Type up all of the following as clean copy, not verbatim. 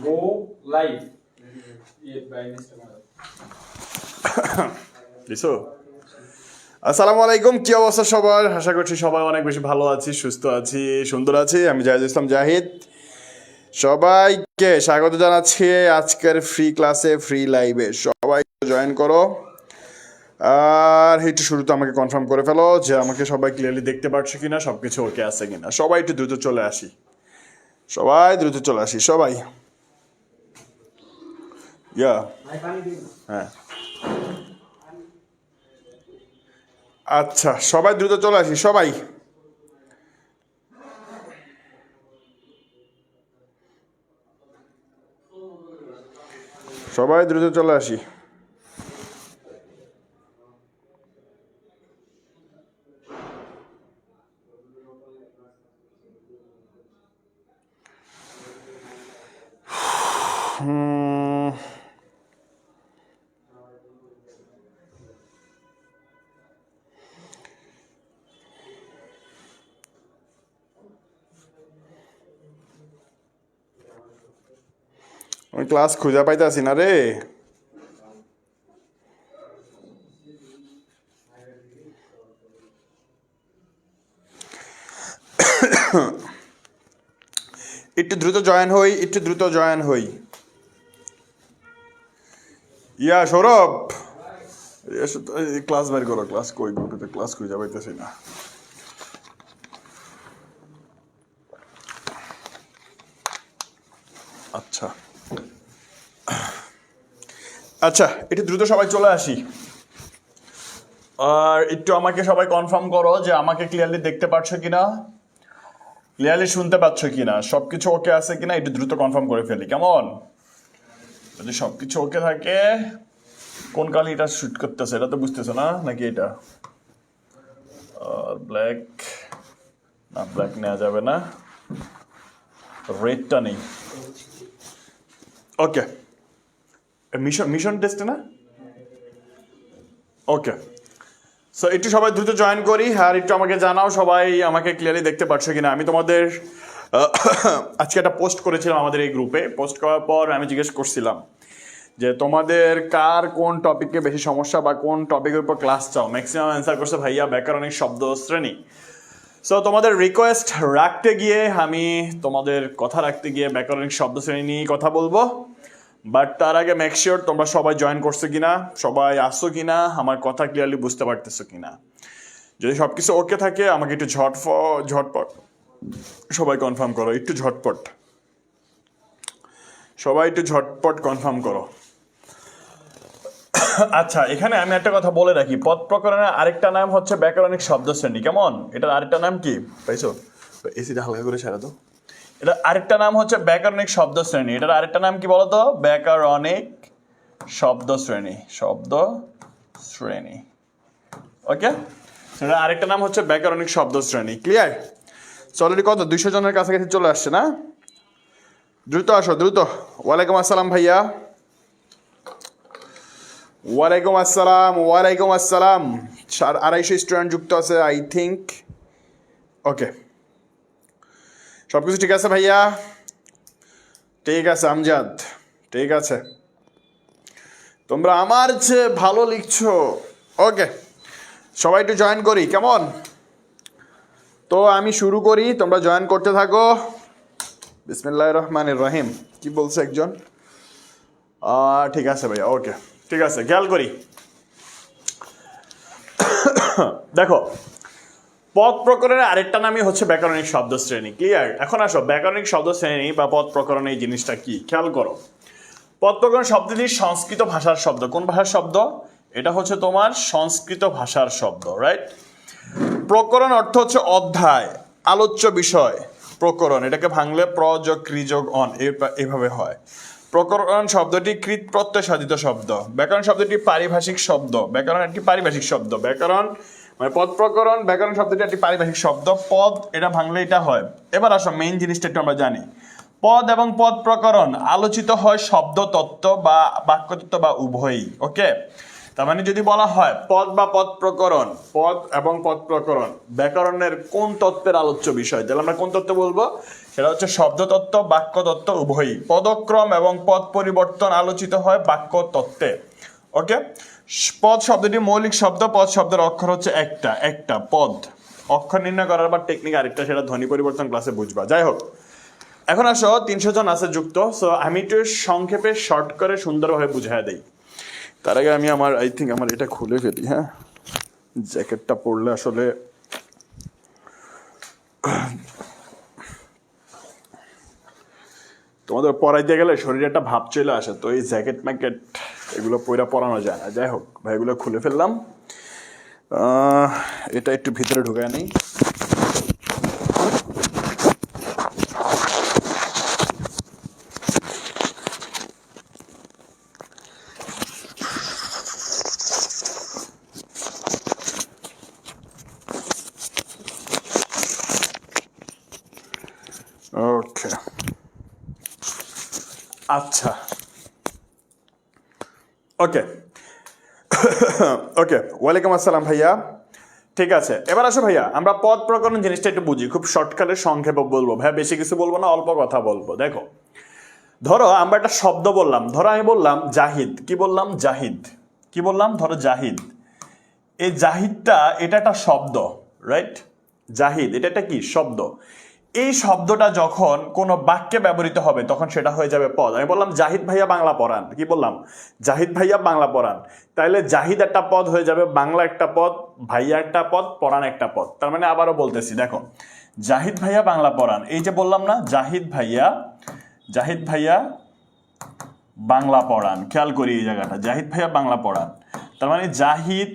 Go live. দিছো? আসসালামু আলাইকুম, কি অবস্থা সবার? আশা করছি সবাই অনেক বেশি ভালো আছি, সুস্থ আছি, সুন্দর আছি। আমি জাহিদুল ইসলাম জাহিদ, সবাইকে স্বাগত জানাচ্ছি আজকের ফ্রি ক্লাসে, ফ্রি লাইভে। সবাই জয়েন করো আর একটু শুরুতে আমাকে কনফার্ম করে ফেলো যে আমাকে সবাই ক্লিয়ারলি দেখতে পাচ্ছ কিনা, সব কিছু ওকে আছে কিনা। সবাই একটু দ্রুত চলে আসি, সবাই দ্রুত চলে আসি, সবাই। হ্যাঁ, আচ্ছা, সবাই দ্রুত চলে আসি, সবাই। সবাই দ্রুত চলে আসি। আমি ক্লাস খুঁজে পাইতেছি না রে। একটু দ্রুত জয়েন হই, একটু দ্রুত জয়েন হই। ইয়া সৌরভ, ক্লাস বের করো। ক্লাস কই গ্রুপে? ক্লাস খুঁজে পাইতেছি না। আচ্ছা আচ্ছা, একটু দ্রুত সবাই চলে আসি। আর একটু আমাকে সবাই কনফার্ম করো যে আমাকে ক্লিয়ারলি দেখতে পাচ্ছ কিনা, ক্লিয়ারলি শুনতে পাচ্ছ কিনা, সবকিছু ওকে আছে কিনা। একটু দ্রুত কনফার্ম করে ফেলি, কেমন? যদি সবকিছু ওকে থাকে, কোন কালি এটা শুট করতেছে এটা তো বুঝতেছো না নাকি? এটা আর ব্ল্যাক না, ব্ল্যাক নেওয়া যাবে না, রেডটা নেই। ওকে, মিশন মিশন টেস্টে না? ওকে, সো একটু সবাই দ্রুত জয়েন করি আর একটু আমাকে জানাও সবাই আমাকে ক্লিয়ারলি দেখতে পাচ্ছ কিনা। আমি তোমাদের আজকে একটা পোস্ট করেছিলাম আমাদের এই গ্রুপে। পোস্ট করার পর আমি জিজ্ঞেস করছিলাম যে তোমাদের কার কোন টপিকে বেশি সমস্যা বা কোন টপিকের উপর ক্লাস চাও। ম্যাক্সিমাম অ্যান্সার করছে ভাইয়া ব্যাকরণিক শব্দ শ্রেণী। সো তোমাদের রিকোয়েস্ট রাখতে গিয়ে, আমি তোমাদের কথা রাখতে গিয়ে ব্যাকরণিক শব্দ শ্রেণী নিয়ে কথা বলবো। বাট তার আগে মেক শিওর তোমরা সবাই জয়েন করছো কিনা, সবাই আসছো কিনা, আমার কথা ক্লিয়ারলি বুঝতে পারতেছো কিনা। যদি সব কিছু ওকে থাকে আমাকে একটু ঝটপট সবাই কনফার্ম করো, একটু ঝটপট সবাই একটু ঝটপট কনফার্ম করো। আচ্ছা, এখানে আমি একটা কথা বলে রাখি, পদ প্রকরণের আরেকটা নাম হচ্ছে ব্যাকরণিক শব্দ শ্রেণী। কেমন? এটার আরেকটা নাম কি পাইছো? এসিটা হালকা করে সারা দাও। এটা আরেকটা নাম হচ্ছে ব্যাকরণিক শব্দ শ্রেণী। এটার আরেকটা নাম কি বলতো? ব্যাকরণিক শব্দ শ্রেণী। শব্দ শ্রেণী, ওকে। এটা আরেকটা নাম হচ্ছে ব্যাকরণিক শব্দ শ্রেণী। ক্লিয়ার? অলরেডি কত 200 জনের কাছাকাছি চলে আসছে না? দ্রুত আসো, দ্রুত। ওয়ালাইকুম আসসালাম ভাইয়া। ওয়ালাইকুম আসসালাম, ওয়ালাইকুম আসসালাম। 250 স্টুডেন্ট যুক্ত আছে আই থিঙ্ক। ওকে, সব কিছু ঠিক আছে ভাইয়া? ঠিক আছে আমজাদ, ঠিক আছে। তোমরা আমার যে ভালো লিখছো। ওকে, সবাই একটু জয়েন করি, কেমন? তো আমি শুরু করি, তোমরা জয়েন করতে থাকো। বিসমিল্লাহির রহমানির রহিম। কি বলছে একজন? ঠিক আছে ভাইয়া, ওকে, ঠিক আছে। খেয়াল করি, দেখো, পদ প্রকরণের আরেকটা নামই হচ্ছে ব্যাকরণিক শব্দ শ্রেণী। ক্লিয়ার? এখন আসো, ব্যাকরণিক শব্দ শ্রেণী বা পদ প্রকরণ এই জিনিসটা কি খেয়াল করো। পদ প্রকরণ শব্দটি সংস্কৃত ভাষার শব্দ। কোন ভাষার শব্দ? এটা হচ্ছে তোমার সংস্কৃত ভাষার শব্দ, রাইট? প্রকরণ অর্থ হচ্ছে অধ্যায়, আলোচ্য বিষয়। প্রকরণ এটাকে ভাঙলে প্রযোগ ক্রিযোগ অন এভাবে হয়। প্রকরণ শব্দটি কৃত প্রত্যয় সাধিত শব্দ। ব্যাকরণ শব্দটি পারিভাষিক শব্দ। ব্যাকরণ একটি পারিভাষিক শব্দ। ব্যাকরণ মানে পদ প্রকরণ, ব্যাকরণ শব্দটি একটি পারিভাষিক শব্দ। পদ এটা ভাঙলে এটা হয়। এবার আসো, মেইন জিনিসটা একটু আমরা জানি। পদ এবং পদ প্রকরণ আলোচিত হয় শব্দ তত্ত্ব বা বাক্য তত্ত্ব বা উভয়ই, ওকে। তার মানে যদি বলা হয় পদ বা পদ প্রকরণ, পদ এবং পদ প্রকরণ ব্যাকরণের কোন তত্ত্বের আলোচ্য বিষয়, তাহলে আমরা কোন তত্ত্ব বলবো? সেটা হচ্ছে শব্দতত্ত্ব, বাক্যতত্ত্ব উভয়ই। পদক্রম এবং পদ পরিবর্তন আলোচিত হয় বাক্য তত্ত্বে। ওকে, পদ শব্দটি মৌলিক শব্দ, পদ শব্দের অক্ষর হচ্ছে একটা পদ। অক্ষর নির্ণয় করার পর টেকনিক আরেকটা, সেটা ধ্বনি পরিবর্তন ক্লাসে বুঝবা। যাই হোক, এখন আসো 300 জন আছে যুক্ত, সো আমি একটু সংক্ষেপে শর্ট করে সুন্দরভাবে বুঝাই দেই। তার আগে আমি আমার আমার এটা খুলে ফেলি। হ্যাঁ, জ্যাকেটটা পরলে আসলে তোমাদের পরাইতে গেলে শরীরে একটা ভাব চলে আসে, তো এই জ্যাকেট ম্যাকেট এগুলো পয়রা পরানো যায় না। যাই হোক ভাই, এগুলো খুলে ফেললাম। এটা একটু ভিতরে ঢুকায় নেই। ওকে, আচ্ছা, ওকে ওকে, ওয়ালাইকুম আসসালাম ভাইয়া। ঠিক আছে, এবার আসো ভাইয়া, আমরা পদ প্রকরণ জিনিসটা একটু বুঝি। খুব শর্টকাটে সংক্ষেপে বলবো ভাইয়া, বেশি কিছু বলবো না, অল্প কথা বলবো। দেখো, ধরো আমরা একটা শব্দ বললাম, ধরো আমি বললাম জাহিদ। কি বললাম? জাহিদ। কি বললাম? ধরো জাহিদ। এই জাহিদটা এটা একটা শব্দ, রাইট? জাহিদ এটা একটা কি শব্দ? এই শব্দটা যখন কোনো বাক্যে ব্যবহৃত হবে তখন সেটা হয়ে যাবে পদ। আমি বললাম জাহিদ ভাইয়া বাংলা পড়ান। কি বললাম? জাহিদ ভাইয়া বাংলা পড়ান। তাইলে জাহিদ একটা পদ হয়ে যাবে, বাংলা একটা পদ, ভাইয়া একটা পদ, পড়ান একটা পদ। তার মানে আবারও বলতেছি, দেখো, জাহিদ ভাইয়া বাংলা পড়ান, এই যে বললাম না, জাহিদ ভাইয়া বাংলা পড়ান। খেয়াল করি এই জায়গাটা, জাহিদ ভাইয়া বাংলা পড়ান। তার মানে জাহিদ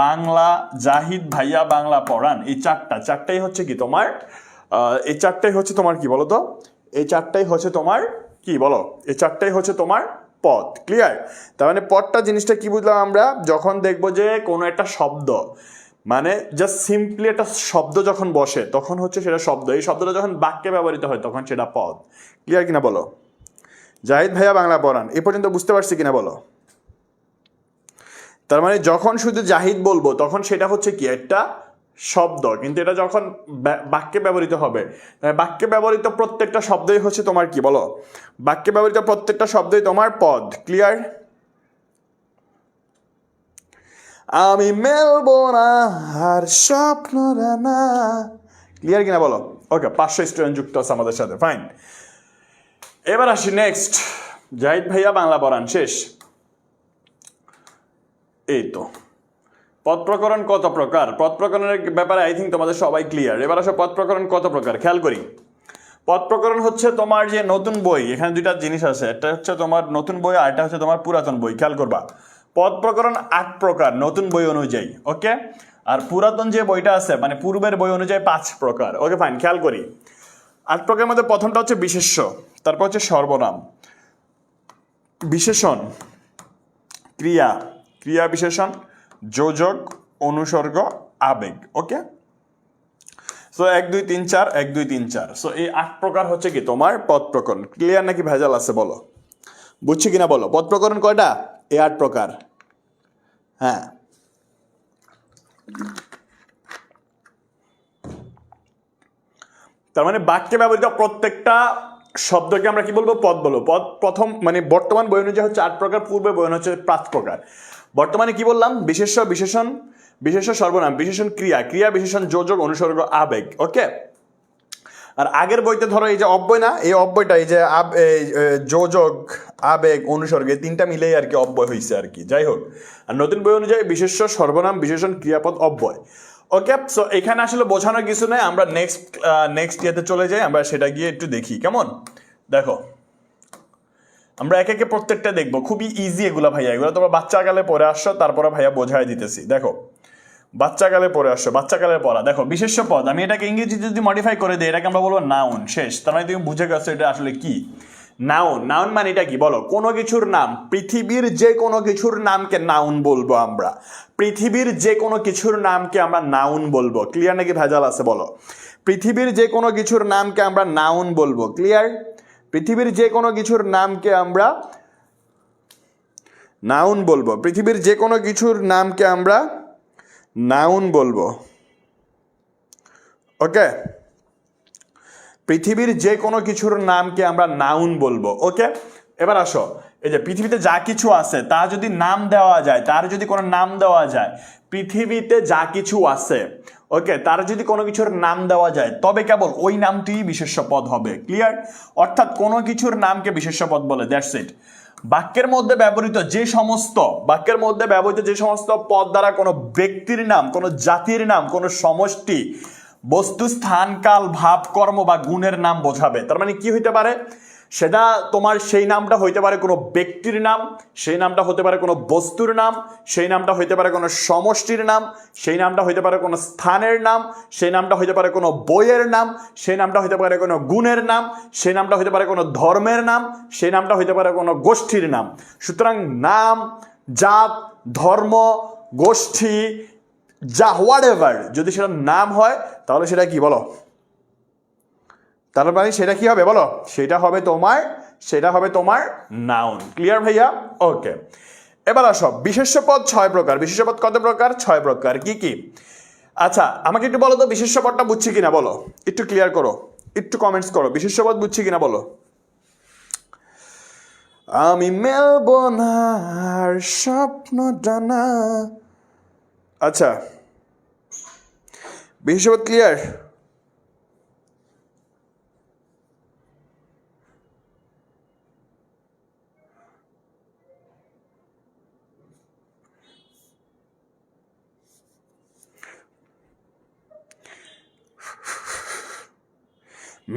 বাংলা, জাহিদ ভাইয়া বাংলা পড়ান, এই চারটাই হচ্ছে কি তোমার, এই চারটাই হচ্ছে তোমার কি বলো তো? এই চারটাই হচ্ছে তোমার কি বলো? এই চারটাই হচ্ছে তোমার পদ। ক্লিয়ার? তার মানে পদটা জিনিসটা কি বুঝলাম আমরা? যখন দেখবো যে কোনো একটা শব্দ, মানে জাস্ট সিম্পলি একটা শব্দ যখন বসে তখন হচ্ছে সেটা শব্দ। এই শব্দটা যখন বাক্যে ব্যবহৃত হয় তখন সেটা পদ। ক্লিয়ার কিনা বলো? জাহিদ ভাইয়া বাংলা পড়ান, এ পর্যন্ত বুঝতে পারছি কিনা বলো? তার মানে যখন শুধু জাহিদ বলবো তখন সেটা হচ্ছে কি একটা শব্দ, কিন্তু এটা যখন বাক্যে ব্যবহৃত হবে, বাক্যে ব্যবহৃত প্রত্যেকটা শব্দই হচ্ছে তোমার কি বলো? বাক্যে ব্যবহৃত প্রত্যেকটা শব্দই তোমার পদ। ক্লিয়ার? আমি মেলবো না আর স্বপ্ন না। ক্লিয়ার কিনা বলো? ওকে, 500 স্টুডেন্ট যুক্ত আছে আমাদের সাথে, ফাইন। এবার আসি নেক্সট, জাহিদ ভাইয়া বাংলা পড়ান, শেষ। এই তো। পদ প্রকরণ কত প্রকার? পদ প্রকরণের ব্যাপারে আই থিঙ্ক তোমাদের সবাই ক্লিয়ার। এবার আসো পদ প্রকরণ কত প্রকার, খেয়াল করি। পদ প্রকরণ হচ্ছে তোমার যে নতুন বই, এখানে দুইটা জিনিস আছে, একটা হচ্ছে তোমার নতুন বই আর একটা হচ্ছে তোমার পুরাতন বই। খেয়াল করবা, পদ প্রকরণ 8 প্রকার নতুন বই অনুযায়ী। ওকে, আর পুরাতন যে বইটা আছে মানে পূর্বের বই অনুযায়ী 5 প্রকার। ওকে ফাইন, খেয়াল করি। 8 প্রকারের মধ্যে প্রথমটা হচ্ছে বিশেষ্য, তারপর হচ্ছে সর্বনাম, বিশেষণ, ক্রিয়া, ক্রিয়া বিশেষণ, যোজক, অনুসর্গ, আবেগ। ওকে, সো 1 2 3 4, 1 2 3 4। সো এই 8 প্রকার হচ্ছে কি তোমার পদ প্রকরণ। ক্লিয়ার নাকি ভেজাল আছে বলো? বুঝছি কিনা বলো? পদ প্রকরণ কয়টা? এই 8 প্রকার। হ্যাঁ, তার মানে বাক্যে ব্যবহৃত প্রত্যেকটা শব্দকে আমরা কি বলবো? পদ বলবো। পদ প্রথম মানে বর্তমান বই অনুযায়ী হচ্ছে 8 প্রকার, পূর্বে বই হচ্ছে 5 প্রকার। বর্তমানে কি বললাম? বিশেষ্য, বিশেষণ, বিশেষ্য সর্বনাম, বিশেষণ ক্রিয়া, ক্রিয়া বিশেষণ যোজক, অনুসর্গ, আবেগ। ওকে, আর আগের বইতে ধরো এই যে অব্যয় না, এই অব্যয়টা এই যে যোজক, আবেগ, অনুসর্গ, এই তিনটা মিলেই আর কি অব্যয় হয়েছে আর কি। যাই হোক, আর নতুন বই অনুযায়ী বিশেষ্য, সর্বনাম, বিশেষণ, ক্রিয়াপদ, অব্যয়। ওকে, সো এখানে আসলে বোঝানোর কিছু নেই, আমরা নেক্সট ইয়েতে চলে যাই, আমরা সেটা গিয়ে একটু দেখি কেমন। দেখো, আমরা একে একে প্রত্যেকটা দেখবো, খুবই ইজি এগুলা ভাইয়া, এগুলো তোমরা বাচ্চাকালে পড়ে আসছো, তারপরে ভাইয়া বোঝাই দিতেছি। দেখো, বাচ্চাকালে পড়ে আসছো, বাচ্চাকালের পড়া। দেখো, বিশেষ্য পদ, আমি এটাকে ইংরেজি যদি মডিফাই করে দিই, এটাকে আমরা বলবো নাউন। শেষ। তার মানে তুমি বুঝে গেছো এটা আসলে কি নাউন। নাউন মানে এটা কি বলো? কোনো কিছুর নাম, পৃথিবীর যে কোনো কিছুর নামকে নাউন বলবো আমরা। পৃথিবীর যে কোনো কিছুর নামকে আমরা নাউন বলবো। ক্লিয়ার নাকি ভেজাল আছে বলো? পৃথিবীর যে কোনো কিছুর নামকে আমরা নাউন বলবো। ক্লিয়ার? পৃথিবীর যে কোনো কিছুর নামকে আমরা নাউন বলবো। পৃথিবীর যে কোনো কিছুর নামকে আমরা নাউন বলবো। ওকে, পৃথিবীর যে কোনো কিছুর নামকে আমরা নাউন বলবো। ওকে, এবার আসো, এই যে পৃথিবীতে যা কিছু আছে তার যদি নাম দেওয়া যায়, তার যদি কোনো নাম দেওয়া যায়, পৃথিবীতে যা কিছু আছে, ওকে, তার যদি কোনো কিছুর নাম দেওয়া যায় তবে কেবল ওই নামটিই বিশেষ্য পদ হবে। ক্লিয়ার? অর্থাৎ কোনো কিছুর নামকে বিশেষ্য পদ বলে। That's it. বাক্যের মধ্যে ব্যবহৃত যে সমস্ত পদ দ্বারা কোনো ব্যক্তির নাম, কোনো জাতির নাম, কোনো সমষ্টি, বস্তু, স্থান, কাল, ভাব, কর্ম বা গুণের নাম বোঝাবে। তার মানে কি হইতে পারে? সেটা তোমার সেই নামটা হইতে পারে কোনো ব্যক্তির নাম, সেই নামটা হতে পারে কোনো বস্তুর নাম, সেই নামটা হইতে পারে কোনো সমষ্টির নাম, সেই নামটা হইতে পারে কোনো স্থানের নাম, সেই নামটা হইতে পারে কোনো বইয়ের নাম, সেই নামটা হইতে পারে কোনো গুণের নাম, সেই নামটা হইতে পারে কোনো ধর্মের নাম, সেই নামটা হইতে পারে কোনো গোষ্ঠীর নাম। সুতরাং নাম, জাত, ধর্ম, গোষ্ঠী, যা হোয়াট এভার, যদি সেটা নাম হয় তাহলে সেটা কি বলো? তার মানে সেটা কি হবে বলো? সেটা হবে তোমার নাউন। ক্লিয়ার ভাইয়া? ওকে, এবার আসো, বিশেষ্য পদ 6 প্রকার। বিশেষ্য পদ কত প্রকার? 6 প্রকার। কি কি? আচ্ছা, আমাকে একটু বলো তো বিশেষ্য পদটা বুঝছি কিনা বলো, একটু ক্লিয়ার করো, একটু কমেন্টস করো, বিশেষ্য পদ বুঝছি কিনা বলো। আমি মেলবো না আর স্বপ্ন ডানা। আচ্ছা, বিশেষ্য পদ ক্লিয়ার?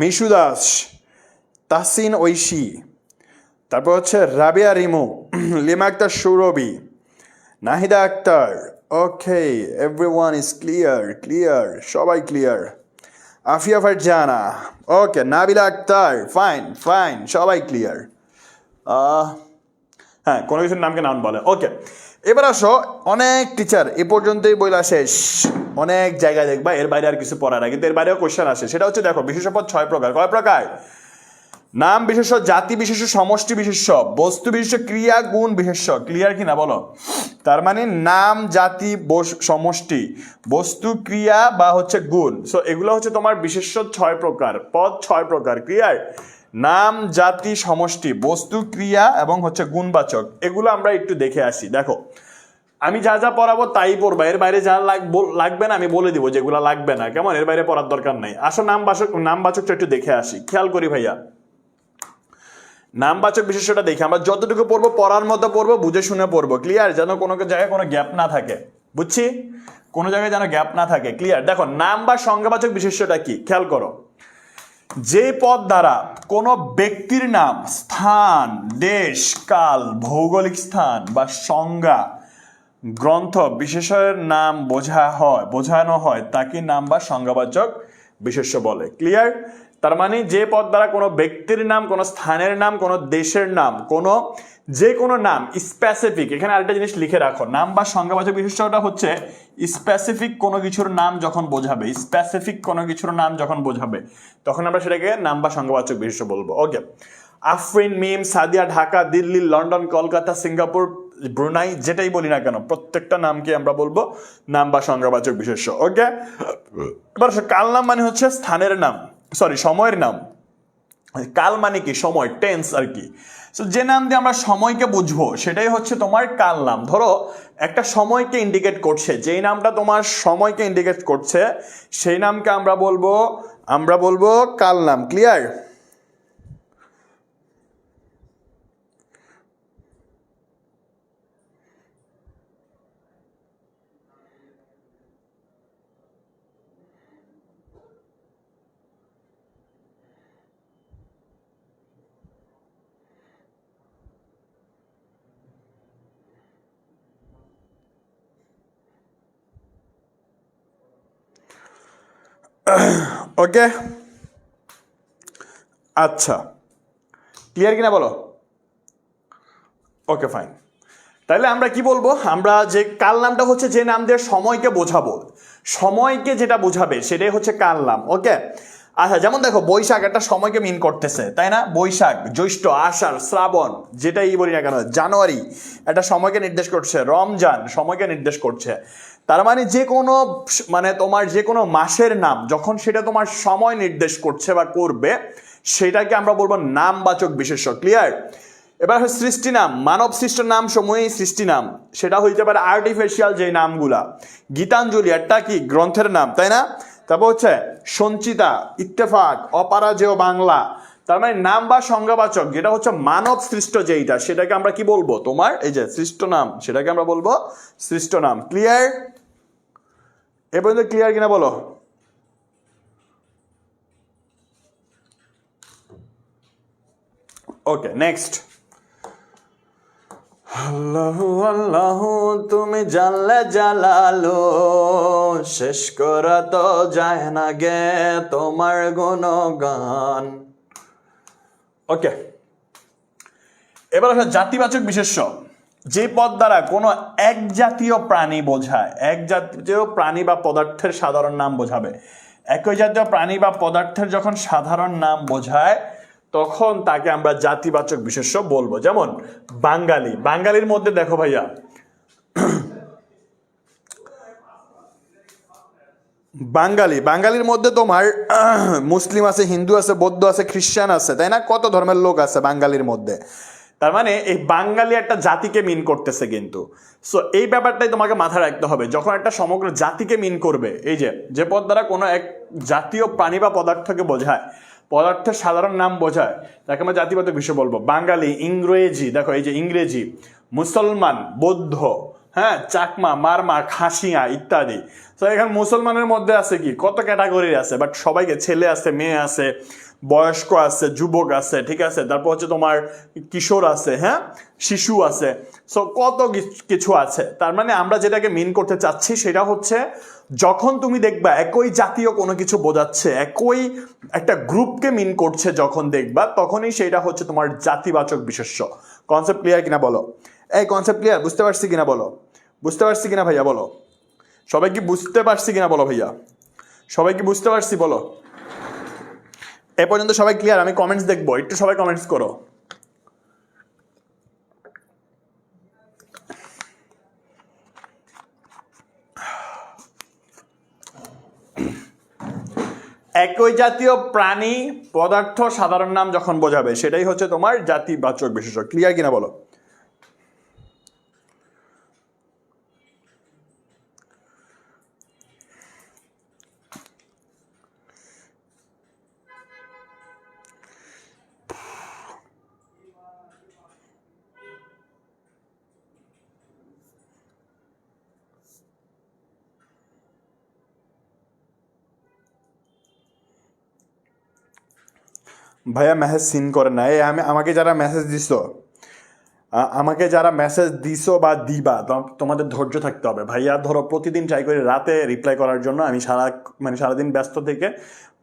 মিশু দাস, তাহসিন ঐশী, তারপর হচ্ছে Rabiya Rimu, Lima Akter Sourovi, Nahida Akter. Okay, everyone is clear, সবাই clear. Afia Farzana, okay, Nabila Akter, fine, সবাই ক্লিয়ার। হ্যাঁ, কোনো কিছুর নামকে নাউন বলে। ওকে, এবার আসো, অনেক টিচার এ পর্যন্তই বইলা শেষ, অনেক জায়গায় দেখবা এর বাইরে আর কিছু পড়া না, কিন্তু এর বাইরেও কোশ্চেন আসে। সেটা হচ্ছে দেখো, বিশেষ্য পদ 6 প্রকার। কয় প্রকার? নাম বিশেষ্য, জাতি বিশেষ্য, সমষ্টি বিশেষ্য, বস্তু বিশেষ্য, ক্রিয়া, গুণ বিশেষ্য। ক্লিয়ার কিনা বলো? তার মানে নাম, জাতি, সমষ্টি, বস্তু, ক্রিয়া বা হচ্ছে গুণ। সো এগুলো হচ্ছে তোমার বিশেষ্য 6 প্রকার, পদ 6 প্রকার। ক্লিয়ার? নাম, জাতি, সমষ্টি, বস্তু, ক্রিয়া এবং হচ্ছে গুণবাচক। এগুলো আমরা একটু দেখে আসি। দেখো, আমি যা যা পড়াবো তাই পড়বা, এর বাইরে যা লাগবে না আমি বলে দিব যেগুলো লাগবে না। কেমন? এর বাইরে পড়ার দরকার নেই। আসো, নামবাচকটা একটু দেখে আসি। খেয়াল করি ভাইয়া, নামবাচক বিশেষ্যটা দেখি। আমরা যতটুকু পড়বো পড়ার মতো পড়বো, বুঝে শুনে পড়বো। ক্লিয়ার? যেন কোনো জায়গায় কোনো গ্যাপ না থাকে। বুঝছি? কোনো জায়গায় যেন গ্যাপ না থাকে। ক্লিয়ার? দেখো, নাম বা সংজ্ঞাবাচক বিশেষ্যটা কি খেয়াল করো। যে পদ দ্বারা কোনো ব্যক্তির নাম, স্থান, দেশ, কাল, ভৌগোলিক স্থান বা সংজ্ঞা, গ্রন্থ, বিশেষের নাম বোঝানো হয় তাকে নাম বা সংজ্ঞাবাচক বিশেষ্য বলে। ক্লিয়ার? তার মানে যে পদ দ্বারা কোনো ব্যক্তির নাম, কোনো স্থানের নাম, কোনো দেশের নাম, যে কোনো নাম স্পেসিফিক, এখানে আরেকটা জিনিস লিখে রাখো, নাম বা সংজ্ঞাবাচক বিশেষ্যটা হচ্ছে স্পেসিফিক কোনো কিছুর নাম যখন বোঝাবে, তখন আমরা সেটাকে নাম বা সংজ্ঞাবাচক বিশেষ্য বলবো। Okay, Afrin, Mim, Sadia, Dhaka, Delhi, London, Kolkata, Singapore, Brunei, যেটাই বলি না কেন প্রত্যেকটা নামকে আমরা বলবো নাম বা সংজ্ঞাবাচক বিশেষ্য। ওকে, এবার কাল নাম মানে হচ্ছে স্থানের নাম, সময়ের নাম। কাল মানে কি? সময়, টেন্স আর কি। যে নাম দিয়ে আমরা সময়কে বুঝবো সেটাই হচ্ছে তোমার কাল নাম। ধরো একটা সময়কে ইন্ডিকেট করছে, যেই নামটা তোমার সময়কে ইন্ডিকেট করছে সেই নামকে আমরা বলবো কাল নাম। ক্লিয়ার? ওকে, আচ্ছা, ক্লিয়ার কিনা বলো? ওকে, ফাইন। তাহলে আমরা কি বলবো? আমরা যে কাল নামটা হচ্ছে যে নাম দিয়ে সময়কে বোঝাবো, সময়কে যেটা বোঝাবে সেটাই হচ্ছে কাল নাম। ওকে, আচ্ছা, যেমন দেখো বৈশাখ একটা সময়কে মিন করতেছে, তাই না? বৈশাখ, জ্যৈষ্ঠ, আষাঢ়, শ্রাবণ, যেটাই বলি না কেন, জানুয়ারি একটা সময়কে নির্দেশ করছে, রমজান সময়কে নির্দেশ করছে। তার মানে যে কোনো মানে তোমার যে কোনো মাসের নাম যখন সেটা তোমার সময় নির্দেশ করছে বা করবে, সেটাকে আমরা বলবো নামবাচক বিশেষ্য। ক্লিয়ার? এবার সৃষ্টি নাম, মানব সৃষ্ট নাম সমূহই সৃষ্টি নাম। সেটা হইতে পারে আর্টিফিশিয়াল যে নামগুলা। গীতাঞ্জলি একটা কি গ্রন্থের নাম, তাই না? তারপর হচ্ছে সঞ্চিতা, ইত্তেফাক, অপরাজেয় বাংলা। তার মানে নাম বা সংজ্ঞাবাচক যেটা হচ্ছে মানব সৃষ্ট যেইটা, সেটাকে আমরা কি বলবো? তোমার এই যে সৃষ্ট নাম, সেটাকে আমরা বলবো সৃষ্ট নাম। ক্লিয়ার? এ পর্যন্ত ক্লিয়ার কিনা বলো? ওকে, নেক্সট। আল্লাহ আল্লাহ তুমি জানলে জালালো, শেষ করা তো যায় না গে তোমার গুণগান। ওকে, এবার আসলে জাতিবাচক বিশেষ্য। যে পদ দ্বারা কোনো এক জাতীয় প্রাণী বোঝায়, এক জাতীয় প্রাণী বা পদার্থের সাধারণ নাম বোঝাবে। একই জাতীয় প্রাণী বা পদার্থের যখন সাধারণ নাম বোঝায় তখন তাকে আমরা জাতিবাচক বিশেষ্য বলবো। যেমন বাঙালি, বাঙালির মধ্যে দেখো ভাইয়া, বাঙালির মধ্যে তোমার মুসলিম আছে, হিন্দু আছে, বৌদ্ধ আছে, খ্রিস্টান আছে, তাই না? কত ধর্মের লোক আছে বাঙালির মধ্যে। তার মানে এই বাঙালি একটা জাতিকে মিন করতেছে কিন্তু। সো এই ব্যাপারটাই তোমাকে মাথায় রাখতে হবে যখন একটা সমগ্র জাতিকে মিন করবে। এই যে পদ দ্বারা কোনো এক জাতীয় প্রাণী বা পদার্থকে বোঝায়, পদার্থের সাধারণ নাম বোঝায়, তাকে আমরা জাতিবাচক বিষয় বলবো। বাঙালি, ইংরেজি, দেখো এই যে ইংরেজি, মুসলমান, বৌদ্ধ, হ্যাঁ, চাকমা, মারমা, খাসিয়া ইত্যাদি। তো এখানে মুসলমানের মধ্যে আছে কি কত ক্যাটাগরি আছে, বাট সবাইকে, ছেলে আছে, মেয়ে আছে, বয়স্ক আছে, যুবক আছে, ঠিক আছে? তারপর হচ্ছে তোমার কিশোর আছে, হ্যাঁ, শিশু আছে। সো কত কিছু আছে। তার মানে আমরা যেটাকে মিন করতে চাচ্ছি সেটা হচ্ছে যখন তুমি দেখবা একই জাতীয় কোনো কিছু বোঝাচ্ছে, একই একটা গ্রুপকে মিন করছে যখন দেখবা, তখনই সেটা হচ্ছে তোমার জাতিবাচক বিশেষ্য। কনসেপ্ট ক্লিয়ার কিনা বলো? এই কনসেপ্ট ক্লিয়ার? বুঝতে পারছি কিনা বলো? বুঝতে পারছি কিনা ভাইয়া বলো? সবাই কি বুঝতে পারছি কিনা বলো ভাইয়া? সবাই কি বুঝতে পারছি বলো? এ পর্যন্ত সবাই ক্লিয়ার? আমি কমেন্টস দেখবো, একটু সবাই কমেন্টস করো। একই জাতীয় প্রাণী, পদার্থ, সাধারণ নাম যখন বোঝাবে সেটাই হচ্ছে তোমার জাতিবাচক বিশেষ্য। ক্লিয়ার কিনা বলো? ভাইয়া মেসেজ সিন করে না। এই আমাকে যারা মেসেজ দিছো, বা দিবা, তোমাদের ধৈর্য থাকতে হবে ভাইয়া। ধরো প্রতিদিন ট্রাই করি রাতে রিপ্লাই করার জন্য, আমি সারাদিন ব্যস্ত থেকে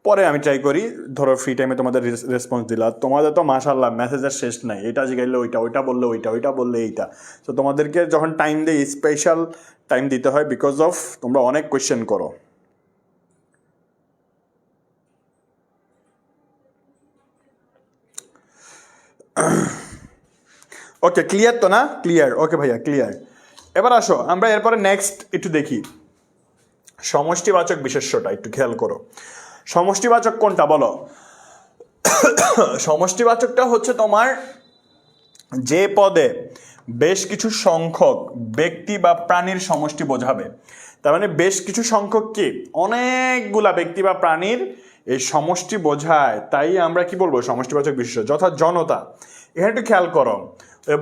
পরে আমি ট্রাই করি ধরো ফ্রি টাইমে তোমাদের রেসপন্স দিলা। তোমাদের তো মাশাআল্লাহ মেসেজের শেষ নাই, এটা জিগাইলে ওইটা, ওইটা বললে ওইটা, ওইটা বললে এইটা। তো তোমাদেরকে যখন টাইম দেই স্পেশাল টাইম দিতে হয়, বিকজ অফ তোমরা অনেক কোয়েশ্চেন করো। ওকে, ক্লিয়ার তো না? ক্লিয়ার? ওকে ভাইয়া, ক্লিয়ার। এবার আসো আমরা এরপরে নেক্সট একটু দেখি সমষ্টিবাচক বিশেষ্যটা, একটু খেয়াল করো। সমষ্টিবাচক কোনটা বলো? সমষ্টিবাচকটা হচ্ছে তোমার যে পদে বেশ কিছু সংখ্যক ব্যক্তি বা প্রাণীর সমষ্টি বোঝাবে। তার মানে বেশ কিছু সংখ্যক কি অনেকগুলা ব্যক্তি বা প্রাণীর এই সমষ্টি বোঝায়, তাই আমরা কি বলবো সমষ্টিবাচক বিশেষ্য। যথা জনতা, এখানে একটু খেয়াল করো,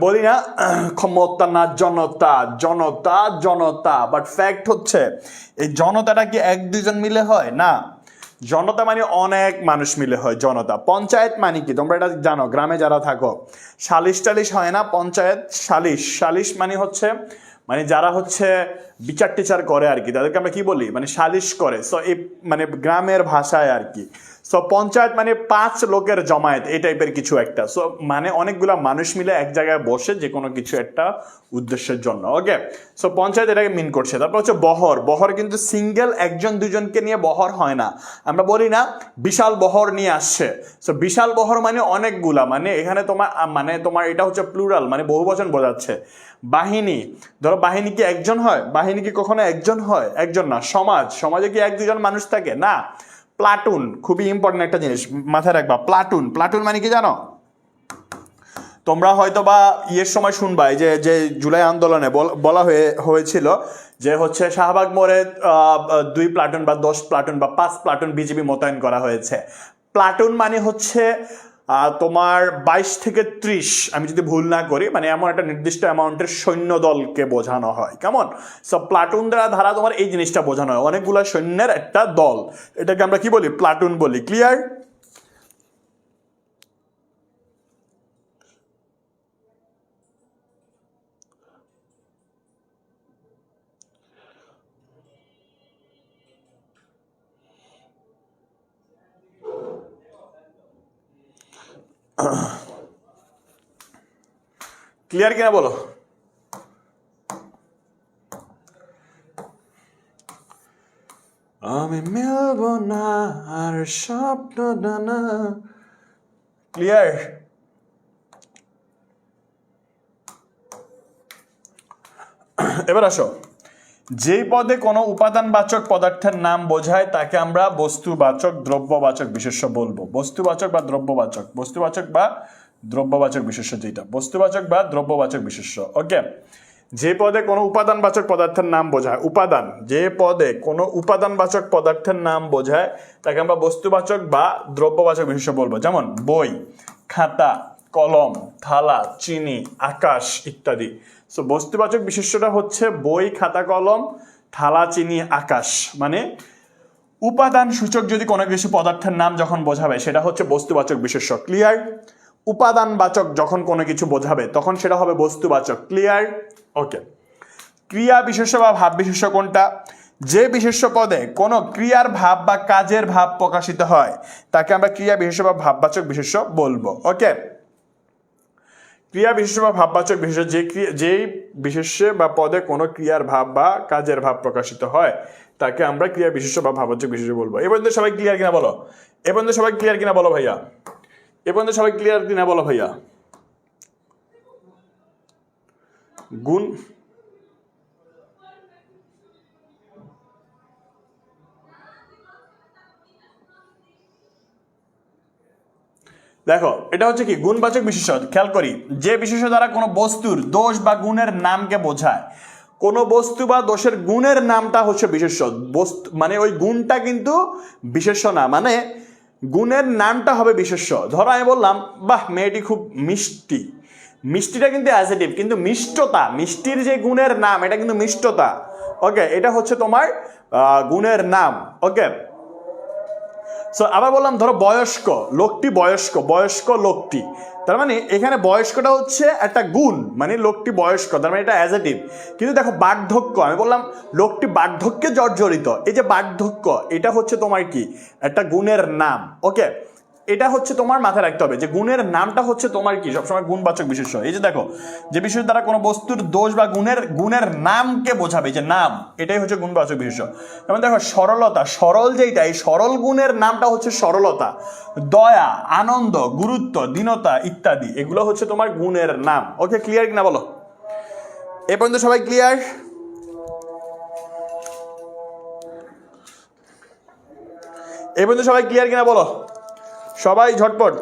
বলি না ক্ষমতা না জনতা, জনতা জনতা, বাট ফ্যাক্ট হচ্ছে এই জনতাটা কি এক দুইজন মিলে হয় না। জনতা মানে অনেক মানুষ মিলে হয় জনতা। পঞ্চায়েত মানে কি তোমরা এটা জানো, গ্রামে যারা থাকো সালিশ টালিশ হয় না, পঞ্চায়েত সালিশ। সালিশ মানে হচ্ছে মানে যারা হচ্ছে বিচার টিচার করে আর কি, তাদেরকে আমরা কি বলি, মানে সালিশ করে। সো এই মানে গ্রামের ভাষায় আর কি। সো পঞ্চায়েত মানে 5 লোকের জমায়েত, এই টাইপের কিছু একটা। সো মানে অনেকগুলা মানুষ মিলে এক জায়গায় বসে যে কোনো কিছু একটা উদ্দেশ্যের জন্য। ওকে, সো পঞ্চায়েত এটাকে মিন করছে। তারপর হচ্ছে বহর। বহর কিন্তু সিঙ্গেল একজন দুজনকে নিয়ে বহর হয় না। আমরা বলি না বিশাল বহর নিয়ে আসছে। সো বিশাল বহর মানে অনেকগুলা, মানে এখানে তোমার এটা হচ্ছে প্লুরাল, মানে বহুবচন বোঝাচ্ছে। বাহিনী, ধরো বাহিনী কি একজন হয়? বাহিনী কি কখনো একজন হয়? একজন না। সমাজ, সমাজে কি 1-2 জন মানুষ থাকে? না। প্লাটুন, খুবই ইম্পর্টেন্ট একটা জিনিস মাথায় রাখবা। প্লাটুন, প্লাটুন মানে কি জানো? তোমরা হয়তো বা ইয়ের সময় শুনবা যে যে জুলাই আন্দোলনে বলা হয়েছিল যে হচ্ছে শাহবাগ মোড়ে 2 প্লাটুন বা 10 প্লাটুন বা 5 প্লাটুন বিজিবি মোতায়েন করা হয়েছে। প্লাটুন মানে হচ্ছে তোমার 22 থেকে 30, আমি যদি ভুল না করি, মানে এমন একটা নির্দিষ্ট অ্যামাউন্টের সৈন্য দলকে বোঝানো হয়। কেমন? সব প্লাটুন দ্বারা তোমার এই জিনিসটা বোঝানো হয়, অনেকগুলো সৈন্যের একটা দল। এটাকে আমরা কি বলি? প্লাটুন বলি। ক্লিয়ার? ক্লিয়ার কিনা বলো? আমি মিলব না আর স্বপ্ন ডানা। ক্লিয়ার? এবার আসো, যেই পদে কোনো উপাদানবাচক পদার্থের নাম বোঝায় তাকে আমরা বস্তুবাচক দ্রব্যবাচক বিশেষ্য বলবো। বস্তুবাচক বা দ্রব্যবাচক, বস্তুবাচক বা দ্রব্যবাচক বিশেষ্য, যেটা বস্তুবাচক বা দ্রব্যবাচক বিশেষ্য। ওকে, যে পদে কোনো উপাদানবাচক পদার্থের নাম বোঝায়, উপাদান, যে পদে কোনো উপাদানবাচক পদার্থের নাম বোঝায় তাকে আমরা বস্তুবাচক বা দ্রব্যবাচক বিশেষ্য বলবো। যেমন বই, খাতা, কলম, থালা, চিনি, আকাশ ইত্যাদি। সো বস্তুবাচক বিশেষ্যটা হচ্ছে বই, খাতা, কলম, থালা, চিনি, আকাশ। মানে উপাদান সূচক যদি কোনো কিছু পদার্থের নাম যখন বোঝাবে সেটা হচ্ছে বস্তুবাচক বিশেষ্য। ক্লিয়ার? উপাদানবাচক যখন কোনো কিছু বোঝাবে তখন সেটা হবে বস্তুবাচক। ক্লিয়ার? ওকে। ক্রিয়া বিশেষ্য বা ভাব বিশেষ্য কোনটা? যে বিশেষ্য পদে কোনো ক্রিয়ার ভাব বা কাজের ভাব প্রকাশিত হয় তাকে আমরা ক্রিয়া বিশেষ্য বা ভাববাচক বিশেষ্য বলবো। ওকে, ক্রিয়া বিশেষ্য বা ভাববাচক বিশেষ্য যেই বিশেষ্যে বা পদে কোনো ক্রিয়ার ভাব বা কাজের ভাব প্রকাশিত হয় তাকে আমরা ক্রিয়া বিশেষ্য বা ভাববাচক বিশেষ্য বলবো। এ পর্যন্ত সবাই ক্লিয়ার কিনা বলো? এ পর্যন্ত সবাই ক্লিয়ার কিনা বলো ভাইয়া? এ পর্যন্ত সবাই ক্লিয়ার কিনা বলো ভাইয়া? গুণ, দেখো এটা হচ্ছে কি গুণবাচক বিশেষ্য। খেয়াল করি, যে বিশেষ্য দ্বারা কোনো বস্তুর দোষ বা গুণের নামকে বোঝায়। কোনো বস্তু বা দোষের গুণের নামটা হচ্ছে বিশেষ্য। বস্তু মানে ওই গুণটা কিন্তু বিশেষ্য না, মানে গুণের নামটা হবে বিশেষ্য। ধরো আমি বললাম বাহ মেয়েটি খুব মিষ্টি, মিষ্টিটা কিন্তু অ্যাডজেক্টিভ, কিন্তু মিষ্টতা, মিষ্টির যে গুণের নাম এটা কিন্তু মিষ্টতা। ওকে, এটা হচ্ছে তোমার গুণের নাম। ওকে, সো আবার বললাম ধরো বয়স্ক লোকটি, বয়স্ক, বয়স্ক লোকটি, তার মানে এখানে বয়স্কটা হচ্ছে একটা গুণ, মানে লোকটি বয়স্ক, তার মানে এটা অ্যাডজেক্টিভ। কিন্তু দেখো বার্ধক্য, আমি বললাম লোকটি বার্ধক্যে জর্জরিত, এই যে বার্ধক্য এটা হচ্ছে তোমার কি একটা গুণের নাম। ওকে, এটা হচ্ছে তোমার মাথায় রাখতে হবে যে গুণের নামটা হচ্ছে তোমার কি সবসময় গুণবাচক বিশেষ্য। এই যে দেখো, যে বিশেষ দ্বারা কোনো বস্তুর দোষ বা গুণের নামকে বোঝাবে, যে নাম, এটাই হচ্ছে গুণবাচক বিশেষ্য। যেমন দেখো সরলতা, সরল যেটা, এই সরল গুণের নামটা হচ্ছে সরলতা। দয়া, আনন্দ, গুরুত্ব, দীনতা ইত্যাদি, এগুলো হচ্ছে তোমার গুণের নাম। ওকে, ক্লিয়ার কিনা বলো? এ পর্যন্ত সবাই ক্লিয়ার? এই পর্যন্ত সবাই ক্লিয়ার কিনা বলো? সবাই ঝটপট।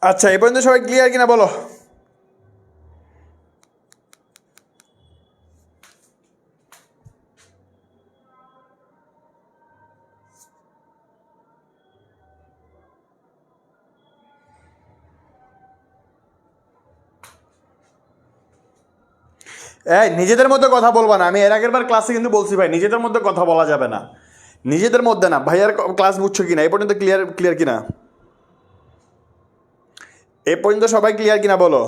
আচ্ছা এই পর্যন্ত সবাই ক্লিয়ার কিনা বলো। এই নিজেদের মধ্যে কথা বলবা না, আমি এর আগের বার ক্লাসে কিন্তু বলছি ভাই নিজেদের মধ্যে কথা বলা যাবে না, নিজেদের মধ্যে না। ভাইয়ার ক্লাস বুঝছো কিনা এই পর্যন্ত ক্লিয়ার ক্লিয়ার কিনা, এ পর্যন্ত সবাই ক্লিয়ার কিনা বলো,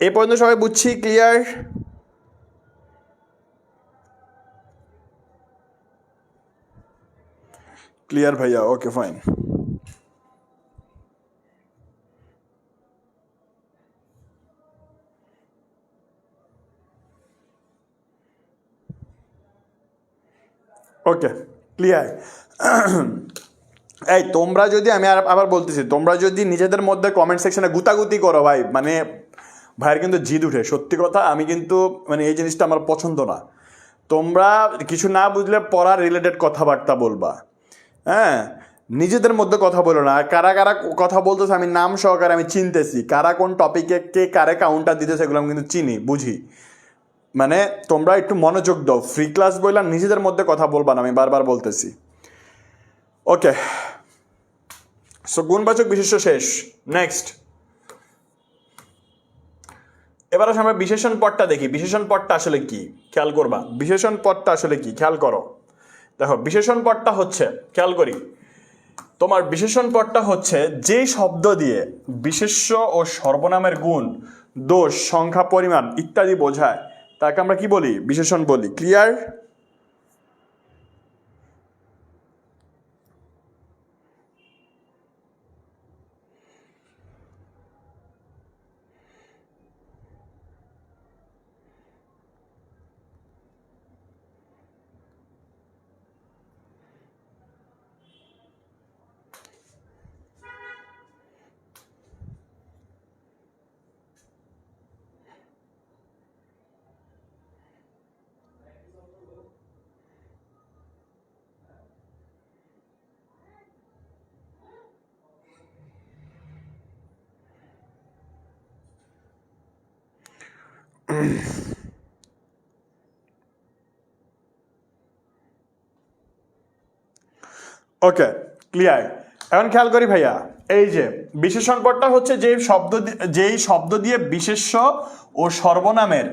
এ পর্যন্ত সবাই বুঝছি ক্লিয়ার? ক্লিয়ার ভাইয়া, ওকে ফাইন। Okay clear. এই তোমরা যদি, আমি আবার বলতেছি, তোমরা যদি নিজেদের মধ্যে কমেন্ট সেকশনে গুতাগুতি করো ভাই, মানে ভাইয়ের কিন্তু জিদ উঠে, সত্যি কথা। আমি কিন্তু মানে এই জিনিসটা আমার পছন্দ না। তোমরা কিছু না বুঝলে পড়ার রিলেটেড কথাবার্তা বলবা, হ্যাঁ, নিজেদের মধ্যে কথা বলো না। আর কারা কারা কথা বলতেছে আমি নাম সহকারে আমি চিনতেছি, কারা কোন টপিকে কে কারে কাউন্টার দিতেছে এগুলো আমি কিন্তু চিনি বুঝি। মানে তোমরা একটু মনোযোগ দাও, ফ্রি ক্লাস বললাম, নিজেদের মধ্যে কথা বলবা না, আমি বারবার বলতেছি। ওকে, সো গুণবাচক বিশেষ্য শেষ। নেক্সট, এবার আসলে আমরা বিশেষণ পদটা দেখি। বিশেষণ পদটা আসলে কি খেয়াল করবা, বিশেষণ পদটা আসলে কি খেয়াল করো। দেখো বিশেষণ পদটা হচ্ছে, খেয়াল করি, তোমার বিশেষণ পদটা হচ্ছে যেই শব্দ দিয়ে বিশেষ্য ও সর্বনামের গুণ, দোষ, সংখ্যা, পরিমাণ ইত্যাদি বোঝায় তাকে আমরা কি বলি? বিশেষণ বলি। ক্লিয়ার? Okay clear. এখন খেয়াল করি ভাইয়া, এই যে বিশেষণ পদটা হচ্ছে যেই শব্দ দিয়ে বিশেষ্য ও সর্বনামের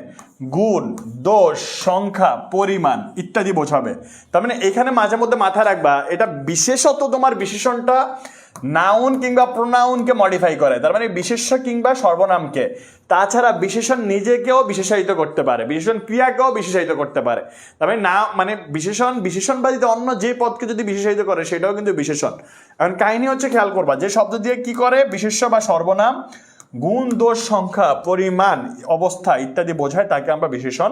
গুণ, দোষ, সংখ্যা, পরিমাণ ইত্যাদি বোঝাবে। তার মানে এখানে মাঝে মধ্যে মাথায় রাখবা, এটা বিশেষত তোমার বিশেষণটা নাউন কিংবা প্রোনাউনকে মডিফাই করে, তার মানে বিশেষ্য কিংবা সর্বনামকে। তাছাড়া বিশেষণ নিজেকেও বিশেষায়িত করতে পারে, বিশেষণ ক্রিয়াকেও বিশেষায়িত করতে পারে। তার মানে না, মানে বিশেষণ বাদিতে অন্য যে পদকে যদি বিশেষায়িত করে সেটাও কিন্তু বিশেষণ। এখন কাহিনী হচ্ছে, খেয়াল করবা, যে শব্দ দিয়ে কি করে বিশেষ্য বা সর্বনাম গুণ, দোষ, সংখ্যা, পরিমাণ, অবস্থা ইত্যাদি বোঝায় তাকে আমরা বিশেষণ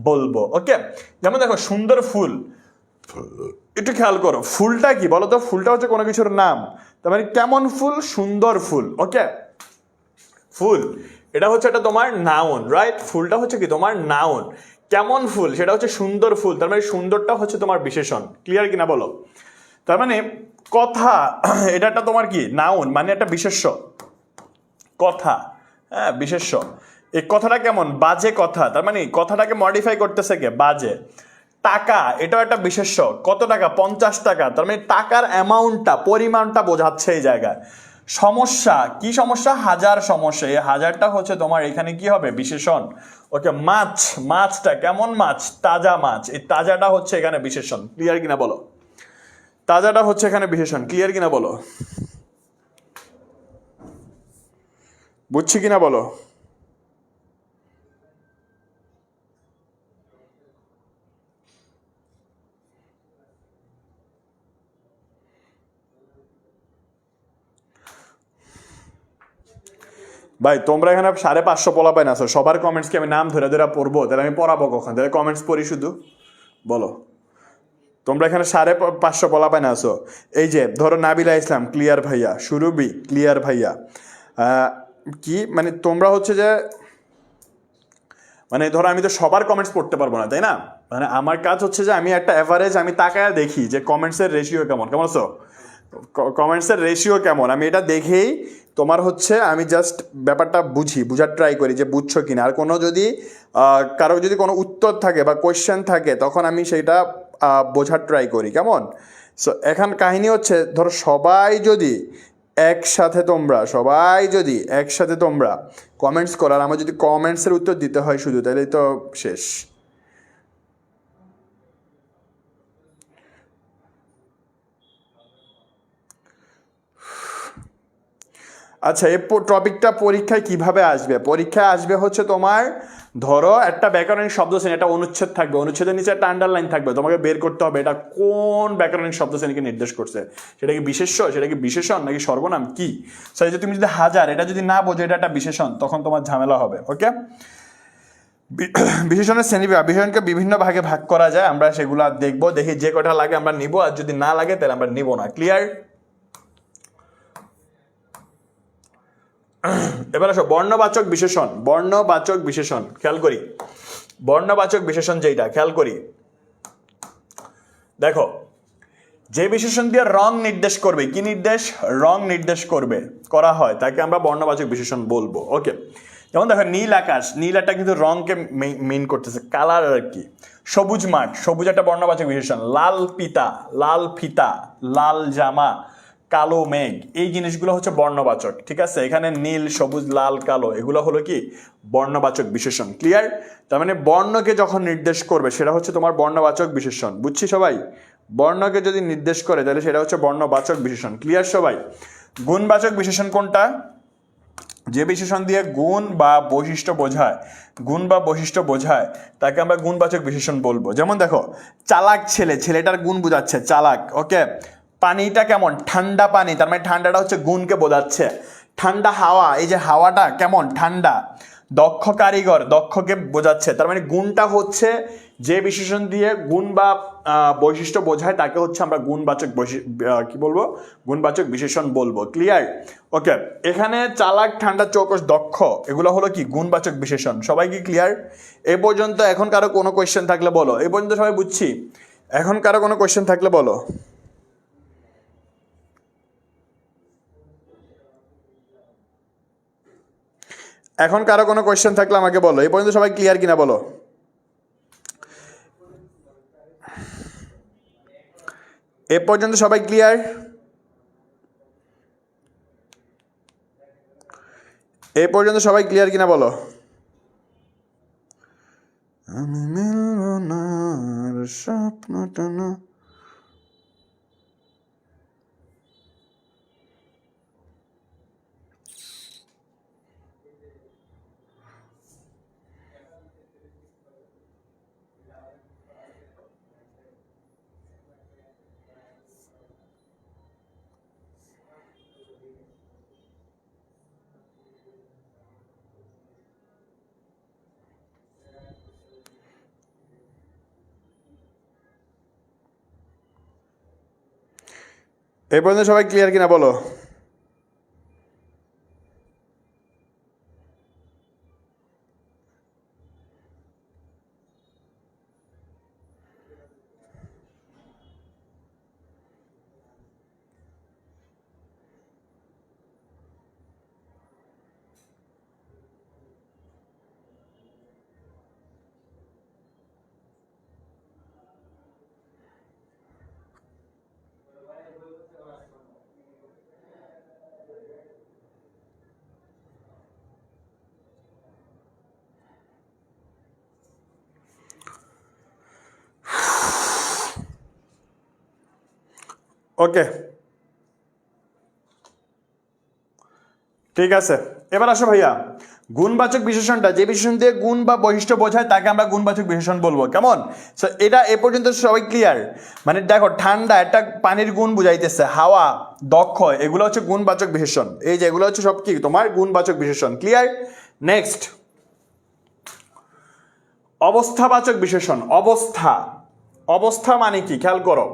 বলবো। ওকে, যেমন দেখো সুন্দর ফুল, একটু খেয়াল করো, ফুলটা কি বলো তো? ফুলটা হচ্ছে কোনো কিছুর নাম। তার মানে কেমন ফুল? সুন্দর ফুল। ওকে, ফুল এটা হচ্ছে এটা তোমার নাউন, রাইট? ফুলটা হচ্ছে কি তোমার নাউন। কেমন ফুল সেটা হচ্ছে সুন্দর ফুল, তার মানে সুন্দরটা হচ্ছে তোমার বিশেষণ। ক্লিয়ার কিনা বলো? তার মানে কথা, এটা একটা তোমার কি নাউন, মানে একটা বিশেষ্য। কথা, হ্যাঁ বিশেষ্য। এই কথাটা কেমন? বাজে কথা, তার মানে কথাটাকে মডিফাই করতেছে কে? বাজে। টাকা, এটাও একটা বিশেষ্য। কত টাকা? 50 টাকা, তার মানে টাকার অ্যামাউন্টটা, পরিমাণটা বোঝাচ্ছে এই জায়গায়। সমস্যা, কি সমস্যা? হাজার সমস্যা, এই হাজারটা হচ্ছে তোমার এখানে কি হবে? বিশেষণ। ওকে, মাছ, মাছটা কেমন মাছ? তাজা মাছ, এই তাজাটা হচ্ছে এখানে বিশেষণ। ক্লিয়ার কিনা বলো? তাজাটা হচ্ছে এখানে বিশেষণ। ক্লিয়ার কিনা বলো? বুঝছি কিনা বলো? ভাই তোমরা এখানে 550 পোলাপাইন আছো, সবার কমেন্টস কি আমি নাম ধরে ধরে পড়বো? তাহলে আমি পড়াবো কখন? তাহলে কমেন্টস পড়ি শুধু, বলো? তোমরা এখানে 550 পোলাপাইন আছো। এই যে ধরো নাবিলা ইসলাম ক্লিয়ার ভাইয়া, সুরভি ক্লিয়ার ভাইয়া, কি মানে তোমরা হচ্ছে যে, মানে ধরো আমি তো সবার কমেন্টস পড়তে পারবো না, তাই না? মানে আমার কাজ হচ্ছে যে আমি একটা অ্যাভারেজ আমি তাকায় দেখি যে কমেন্টসের রেশিও কেমন। কেমন আছো? কমেন্টসের রেশিও কেমন আমি এটা দেখেই তোমার হচ্ছে আমি জাস্ট ব্যাপারটা বুঝার ট্রাই করি যে বুঝছো কিনা। আর কোনো যদি কারো যদি কোনো উত্তর থাকে বা কোয়েশ্চেন থাকে তখন আমি সেইটা বোঝার ট্রাই করি, কেমন? সো এখন কাহিনী হচ্ছে ধরো সবাই যদি একসাথে তোমরা কমেন্টস করো, আর আমার যদি কমেন্টসের উত্তর দিতে হয় শুধু, তাহলে তো শেষ। আচ্ছা, এই টপিকটা পরীক্ষায় কিভাবে আসবে? পরীক্ষায় আসবে হচ্ছে তোমার ধরো একটা ব্যাকরণিক শব্দ শ্রেণী, একটা অনুচ্ছেদ থাকবে, অনুচ্ছেদের নিচে একটা আন্ডারলাইন থাকবে, তোমাকে বের করতে হবে এটা কোন ব্যাকরণিক শব্দ শ্রেণীকে নির্দেশ করছে। সেটা কি বিশেষ্য, সেটা কি বিশেষণ, নাকি সর্বনাম, কি? সেই যে তুমি যদি হাজার এটা যদি না বোঝো এটা একটা বিশেষণ, তখন তোমার ঝামেলা হবে। ওকে, বিশেষণের শ্রেণী বিশেষণকে বিভিন্ন ভাগে ভাগ করা যায়, আমরা সেগুলো দেখবো, দেখি যে কটা লাগে আমরা নিব, আর যদি না লাগে তাহলে আমরা নিব না। ক্লিয়ার? এবার আসো বর্ণবাচক বিশেষণ খেয়াল করি। বর্ণবাচক বিশেষণ যেটা খেয়াল করি, দেখো যে বিশেষণ দিয়ে রং নির্দেশ করবে, কি নির্দেশ? রং নির্দেশ করবে করা হয়, তাকে আমরা বর্ণবাচক বিশেষণ বলবো। ওকে, যেমন দেখো নীল আকাশ, নীল একটা কিন্তু রংকে মেইন করতেছে, কালার আর কি। সবুজ মাঠ, সবুজ একটা বর্ণবাচক বিশেষণ। লাল পিতা, লাল ফিতা, লাল জামা, কালো মেঘ, এই জিনিসগুলো হচ্ছে বর্ণবাচক। ঠিক আছে, এখানে নীল, সবুজ, লাল, কালো এগুলো হলো কি বর্ণবাচক বিশেষণ। ক্লিয়ার? তার মানে বর্ণকে যখন নির্দেশ করবে সেটা হচ্ছে তোমার বর্ণবাচক বিশেষণ। বুঝছি সবাই? বর্ণকে যদি নির্দেশ করে তাহলে সেটা হচ্ছে বর্ণবাচক বিশেষণ। ক্লিয়ার সবাই? গুণবাচক বিশেষণ কোনটা? যে বিশেষণ দিয়ে গুণ বা বৈশিষ্ট্য বোঝায় তাকে আমরা গুণবাচক বিশেষণ বলবো। যেমন দেখো চালাক ছেলে, ছেলেটার গুণ বোঝাচ্ছে চালাক। ওকে, পানিটা কেমন? ঠান্ডা পানি, তার মানে ঠান্ডাটা হচ্ছে গুণকে বোঝাচ্ছে। ঠান্ডা হাওয়া, এই যে হাওয়াটা কেমন? ঠান্ডা। দক্ষ কারিগর, দক্ষকে বোঝাচ্ছে, তার মানে গুণটা হচ্ছে যে বিশেষণ দিয়ে গুণ বা বৈশিষ্ট্য বোঝায় তাকে হচ্ছে আমরা গুণবাচক বিশেষণ বলবো। ক্লিয়ার? ওকে, এখানে চালাক, ঠান্ডা, চৌকস, দক্ষ এগুলো হলো কি গুণবাচক বিশেষণ। সবাই কি ক্লিয়ার এ পর্যন্ত? এখন কারো কোনো কোয়েশ্চেন থাকলে বলো। এই পর্যন্ত সবাই বুঝছি? এখন কারো কোনো কোয়েশ্চেন থাকলে বলো। এখন কারো কোনো কোয়েশ্চেন থাকলে আমাকে বলো। এই পর্যন্ত সবাই ক্লিয়ার কিনা বলো। এ পর্যন্ত সবাই ক্লিয়ার? এ পর্যন্ত সবাই ক্লিয়ার কিনা বলো। আমি মিলব না আর স্বপ্নটা না। এই পর্যন্ত সবাই ক্লিয়ার কিনা বলো। ওকে, ঠিক আছে। এবার আসো ভাইয়া, গুণবাচক বিশেষণটা যে বিশেষণ দিয়ে গুণ বা বৈশিষ্ট্য বোঝায় তাকে আমরা গুণবাচক বিশেষণ বলবো। কেমন? সো এটা এ পর্যন্ত সবাই ক্লিয়ার? মানে দেখো ঠান্ডা একটা পানির গুণ বুঝাইতেছে, হাওয়া, দক্ষ এগুলো হচ্ছে গুণবাচক বিশেষণ। এই যে এগুলো হচ্ছে সব কি তোমার গুণবাচক বিশেষণ। ক্লিয়ার? নেক্সট, অবস্থাবাচক বিশেষণ। অবস্থা মানে কি খেয়াল করো।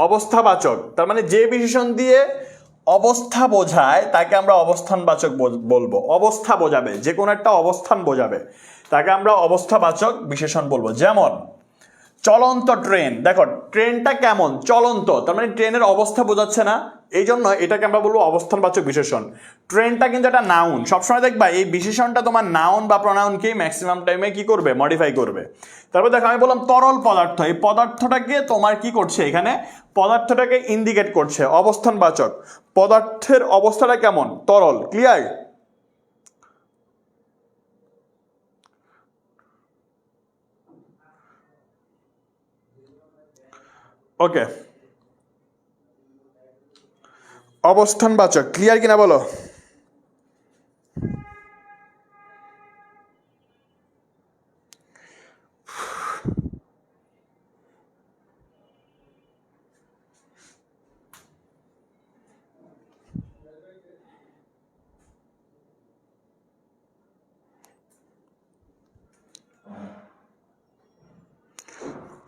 অবস্থাবাচক তার মানে যে বিশেষণ দিয়ে অবস্থা বোঝায় তাকে আমরা অবস্থানবাচক বলবো। অবস্থা বোঝাবে, যে কোনো একটা অবস্থান বোঝাবে তাকে আমরা অবস্থাবাচক বিশেষণ বলবো। যেমন চলন্ত ট্রেন, দেখো ট্রেনটা কেমন চলন্ত, তার মানে ট্রেনের অবস্থা বোঝাচ্ছে না, এই জন্য এটাকে আমরা বলবো অবস্থানবাচক বিশেষণ। ট্রেনটা কিন্তু একটা নাউন, সবসময় দেখবা এই বিশেষণটা তোমার নাউন বা প্রনাউনকেই ম্যাক্সিমাম টাইমে কি করবে, মডিফাই করবে। তারপর দেখো আমি বললাম তরল পদার্থ, এই পদার্থটাকে তোমার কি করছে এখানে, পদার্থটাকে ইন্ডিকেট করছে, অবস্থানবাচক। পদার্থের অবস্থাটা কেমন, তরল, ক্লিয়ার? ওকে, অবস্থানবাচক, ক্লিয়ার কিনা বলো?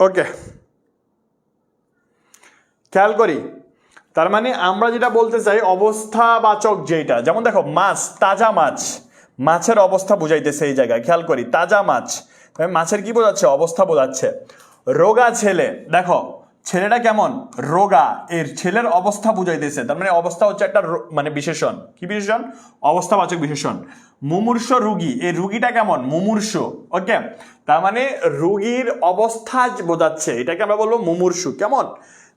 ওকে, খেয়াল করি, তার মানে আমরা যেটা বলতে চাই অবস্থাবাচক যেটা, যেমন দেখো মাছ, তাজা মাছ, মাছের অবস্থা বুঝাইতেছে এই জায়গায়, খেয়াল করি তাজা মাছ, মাছের কি বোঝাচ্ছে, অবস্থা বোঝাচ্ছে। রোগা ছেলে, দেখো ছেলেটা কেমন, রোগা, এর ছেলের অবস্থা বুঝাইতেছে, তার মানে অবস্থা হচ্ছে একটা মানে বিশেষণ, কি বিশেষণ, অবস্থাবাচক বিশেষণ। মুমূর্ষ রুগী, এই রুগীটা কেমন, মুমূর্ষ, ওকে, তার মানে রুগীর অবস্থা বোঝাচ্ছে, এটাকে আমরা বলবো মুমূর্ষু, কেমন,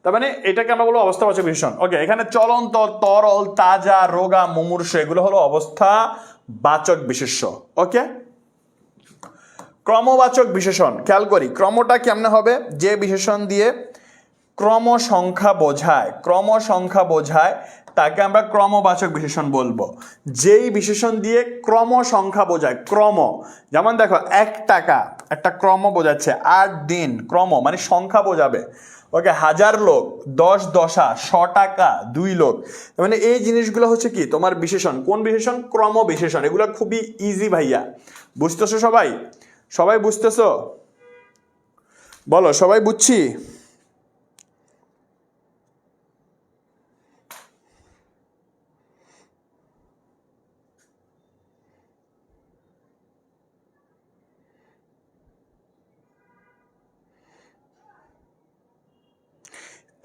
তার মানে এটাকে আমরা বলবো অবস্থাবাচক বিশেষণ। ওকে, এখানে চলন্ত, তরল, তাজা, রোগা, মুমূর্ষ এগুলো হলো অবস্থাবাচক বিশেষ্য। ওকে, ক্রমবাচক বিশেষণ, খেয়াল করি ক্রমটা কেমনে হবে, যে বিশেষণ দিয়ে ক্রম সংখ্যা বোঝায়, ক্রম সংখ্যা বোঝায় তাকে আমরা ক্রমবাচক বিশেষণ বলবো। যেই বিশেষণ দিয়ে ক্রম সংখ্যা বোঝায়, ক্রম, যেমন দেখো 1 টাকা একটা ক্রম বোঝাচ্ছে, 8 দিন ক্রম মানে সংখ্যা বোঝাবে। ওকে, 1000 লোক, 10 দশা, 100 টাকা 2 লোক, মানে এই জিনিসগুলো হচ্ছে কি তোমার বিশেষণ, কোন বিশেষণ, ক্রম বিশেষণ। এগুলো খুবই ইজি ভাইয়া, বুঝতেছো সবাই, সবাই বুঝতেছো, বলো সবাই বুঝছি?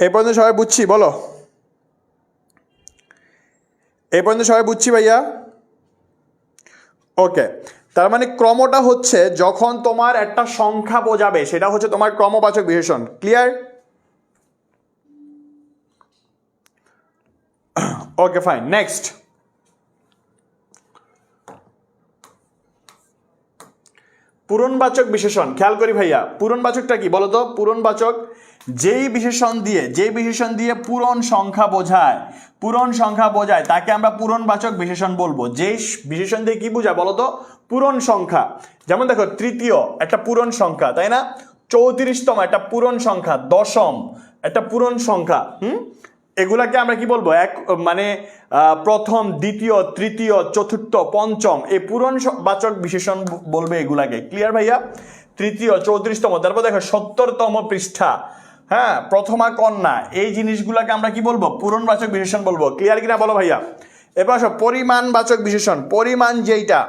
এই পর্যন্ত সবাই বুঝছি, বলো এই পর্যন্ত সবাই বুঝছি ভাইয়া? ওকে, তার মানে ক্রমটা হচ্ছে যখন তোমার একটা সংখ্যা বোঝাবে সেটা হচ্ছে তোমার ক্রমবাচক বিশেষণ, ক্লিয়ার? ওকে ফাইন, নেক্সট পূরণবাচক বিশেষণ, খেয়াল করি ভাইয়া পূরণবাচকটা কি বলো তো? পূরণবাচক যেই বিশেষণ দিয়ে পূরণ সংখ্যা বোঝায়, পূরণ সংখ্যা বোঝায় তাকে আমরা পূরণবাচক বিশেষণ বলবো। যেই বিশেষণ দিয়ে কি বোঝায় বলো তো? পূরণ সংখ্যা। যেমন দেখো তৃতীয় একটা পূরণ সংখ্যা, তাই না? 34তম একটা পূরণ সংখ্যা, দশম একটা পূরণ সংখ্যা, এগুলাকে আমরা কি বলবো, এক মানে প্রথম, দ্বিতীয়, তৃতীয়, চতুর্থ, পঞ্চম, এই পূরণবাচক বিশেষণ বলবে এগুলাকে, ক্লিয়ার ভাইয়া? তৃতীয়, 34তম, তারপর দেখো 70তম পৃষ্ঠা, হ্যাঁ, প্রথমা কন্যা, এই জিনিসগুলাকে আমরা কি বলবো, পূরণবাচক বিশেষণ বলবো, ক্লিয়ার কিনা বলো ভাইয়া? এবার আসো পরিমাণবাচক বিশেষণ, পরিমাণ যেইটা,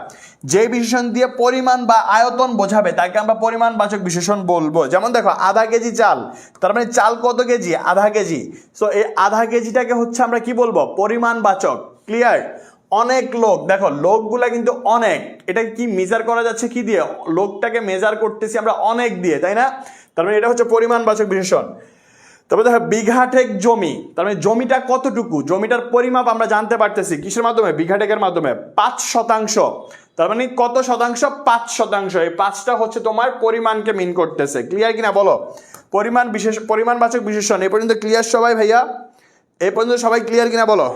যে বিশেষণ দিয়ে পরিমাণ বা আয়তন বোঝাবে তাকে আমরা পরিমাণবাচক বিশেষণ বলবো। যেমন দেখো আধা কেজি চাল, তার মানে চাল কত কেজি, আধা কেজি, সো এই আধা কেজিটাকে হচ্ছে আমরা কি বলবো, পরিমাণবাচক, ক্লিয়ার? অনেক লোক, দেখো লোকগুলা কিন্তু অনেক, এটা কি মেজার করা যাচ্ছে কি দিয়ে, লোকটাকে মেজার করতেছি আমরা অনেক দিয়ে, তাই না? তার মানে এটা হচ্ছে পরিমাণবাচক বিশেষণ। তবে দেখো বিঘাটেক জমি, তার মানে জমিটা কতটুকু, জমিটার পরিমাপ আমরা জানতে পারতেছি কিসের মাধ্যমে, বিঘাটেকের মাধ্যমে। 5%, তার মানে কত শতাংশ, 5%, এই 5টা হচ্ছে তোমার পরিমাণকে মিন করতেছে, ক্লিয়ার কিনা বলো? পরিমাণবাচক বিশেষণ এই পর্যন্ত ক্লিয়ার সবাই ভাইয়া? এই পর্যন্ত সবাই ক্লিয়ার কিনা বলো?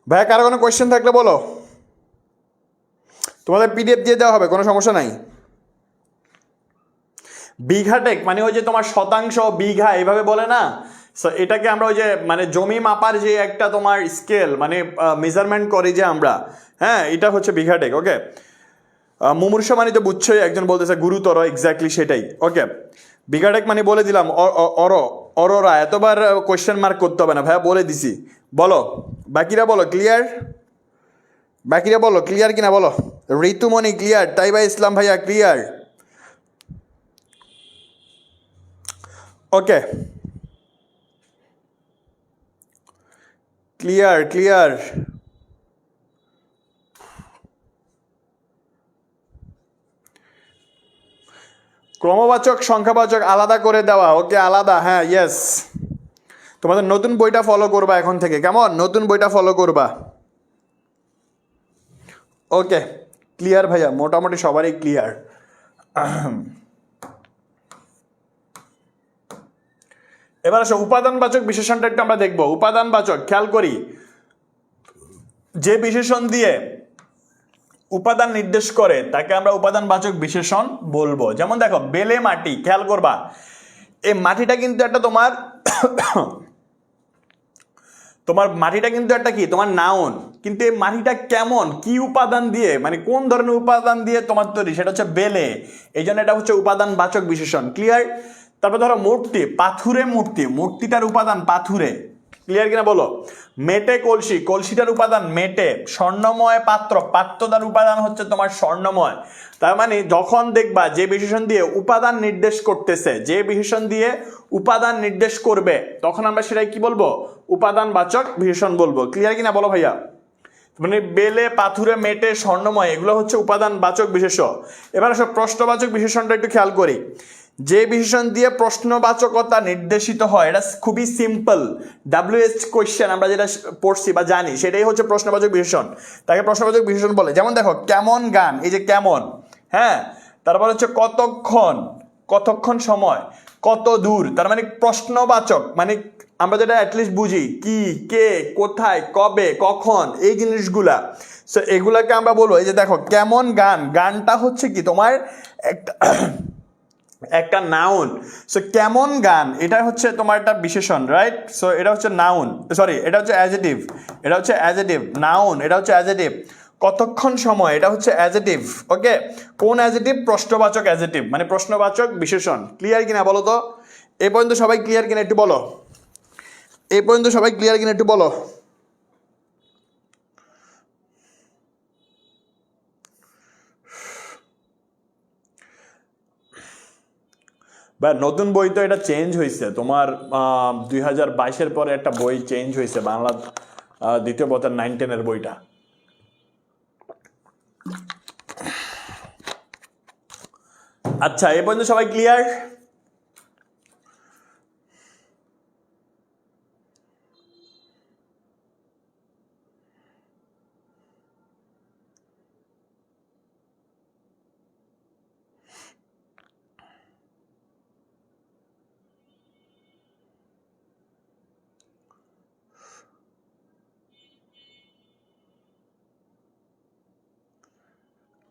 ভাইয়া কারো কোনো কোয়েশ্চেন থাকলে বলো, তোমাদের পিডিএফ দিয়ে দেওয়া হবে, কোনো সমস্যা নাই। বিঘাটেক মানে ওই যে তোমার শতাংশ, বিঘা এইভাবে বলে না, সো এটাকে আমরা ওই যে মানে জমি মাপার যে একটা তোমার স্কেল মানে মেজারমেন্ট করি যে আমরা, হ্যাঁ, এটা হচ্ছে বিঘাটেক। ওকে, মুমূর্ষ মানে তো বুঝছোই, একজন বলতেছে গুরুতর, এক্স্যাক্টলি সেটাই। ওকে, বিঘাটেক মানে বলে দিলাম, অরোরা, এতবার কোয়েশ্চেন মার্ক করতে হবে না ভাইয়া, বলে দিছি। বলো বাকিরা, বলো ক্লিয়ার, বাকিরা বলো ক্লিয়ার কিনা বলো। ঋতুমণি ক্লিয়ার, তাইবা ইসলাম ভাইয়া ক্লিয়ার, ওকে ক্লিয়ার ক্লিয়ার। ক্রমবাচক সংখ্যাবাচক আলাদা করে দেওয়া, ওকে আলাদা, হ্যাঁ ইয়েস। তোমাদের নতুন বইটা ফলো করবা এখন থেকে, কেমন? নতুন বইটা ফলো করবা, ওকে ক্লিয়ার ভাইয়া, মোটামুটি সবারই ক্লিয়ার। এবার আসো উপাদানবাচক বিশেষণটা একটু আমরা দেখবো। উপাদানবাচক, খেয়াল করি, যে বিশেষণ দিয়ে উপাদান নির্দেশ করে তাকে আমরা উপাদানবাচক বিশেষণ বলবো। যেমন দেখো বেলে মাটি, খেয়াল করবা এই মাটিটা কিন্তু একটা তোমার তোমার মাটিটা কিন্তু একটা কি তোমার নাউন, কিন্তু এই মাটিটা কেমন, কি উপাদান দিয়ে, মানে কোন ধরনের উপাদান দিয়ে তোমার তৈরি, সেটা হচ্ছে বেলে, এই জন্য এটা হচ্ছে উপাদানবাচক বিশেষণ। ক্লিয়ার? তারপর ধরো মূর্তি, পাথুরে মূর্তি, মূর্তিটার উপাদান পাথুরে, ক্লিয়ার কিনা বলো। মেটে কলসি, কলসিটার উপাদান মেটে। স্বর্ণময় পাত্র, পাত্রটার উপাদান হচ্ছে তোমার স্বর্ণময়। তার মানে যখন দেখবা যে বিশেষণ দিয়ে উপাদান নির্দেশ করতেছে, যে বিশেষণ দিয়ে উপাদান নির্দেশ করবে, তখন আমরা সেটাই কি বলবো? উপাদানবাচক বিশেষণ বলবো। ক্লিয়ার কিনা বলো ভাইয়া? মানে বেলে, পাথুরে, মেটে, স্বর্ণময়, এগুলো হচ্ছে উপাদানবাচক বিশেষণ। এবার আসো প্রশ্নবাচক বিশেষণটা একটু খেয়াল করি। যে বিশেষণ দিয়ে প্রশ্নবাচকতা নির্দেশিত হয়, এটা খুবই সিম্পল, WH কোয়েশ্চেন আমরা যেটা পড়ছি বা জানি সেটাই হচ্ছে প্রশ্নবাচক বিশেষণ, তাকে প্রশ্নবাচক বিশেষণ বলে। যেমন দেখো কেমন গান, এই যে কেমন, হ্যাঁ, তারপর হচ্ছে কতক্ষণ, কতক্ষণ সময়, কত দূর, তার মানে প্রশ্নবাচক, মানে আমরা যেটা অ্যাটলিস্ট বুঝি কি, কে, কোথায়, কবে, কখন, এই জিনিসগুলা। সো এগুলাকে আমরা বলবো, এই যে দেখো কেমন গান, গানটা হচ্ছে কি তোমার একটা নাউন। সো কেমন গান, এটা হচ্ছে তোমার একটা বিশেষণ, রাইট? সো এটা হচ্ছে নাউন, সরি এটা হচ্ছে অ্যাডজেক্টিভ, এটা হচ্ছে অ্যাডজেক্টিভ, নাউন এটা হচ্ছে অ্যাডজেক্টিভ। কতক্ষণ সময়, এটা হচ্ছে অ্যাডজেক্টিভ, ওকে। কোন অ্যাডজেক্টিভ? প্রশ্নবাচক অ্যাডজেক্টিভ, মানে প্রশ্নবাচক বিশেষণ। ক্লিয়ার কিনা বলো তো? এই পর্যন্ত সবাই ক্লিয়ার কিনা একটু বলো, এই পর্যন্ত সবাই ক্লিয়ার কিনা একটু বলো। বা নতুন বই তো এটা চেঞ্জ হয়েছে তোমার 2022-এর পরে একটা বই চেঞ্জ হয়েছে, বাংলা দ্বিতীয় পত্রের 9-10-এর বইটা। আচ্ছা এই পর্যন্ত সবাই ক্লিয়ার?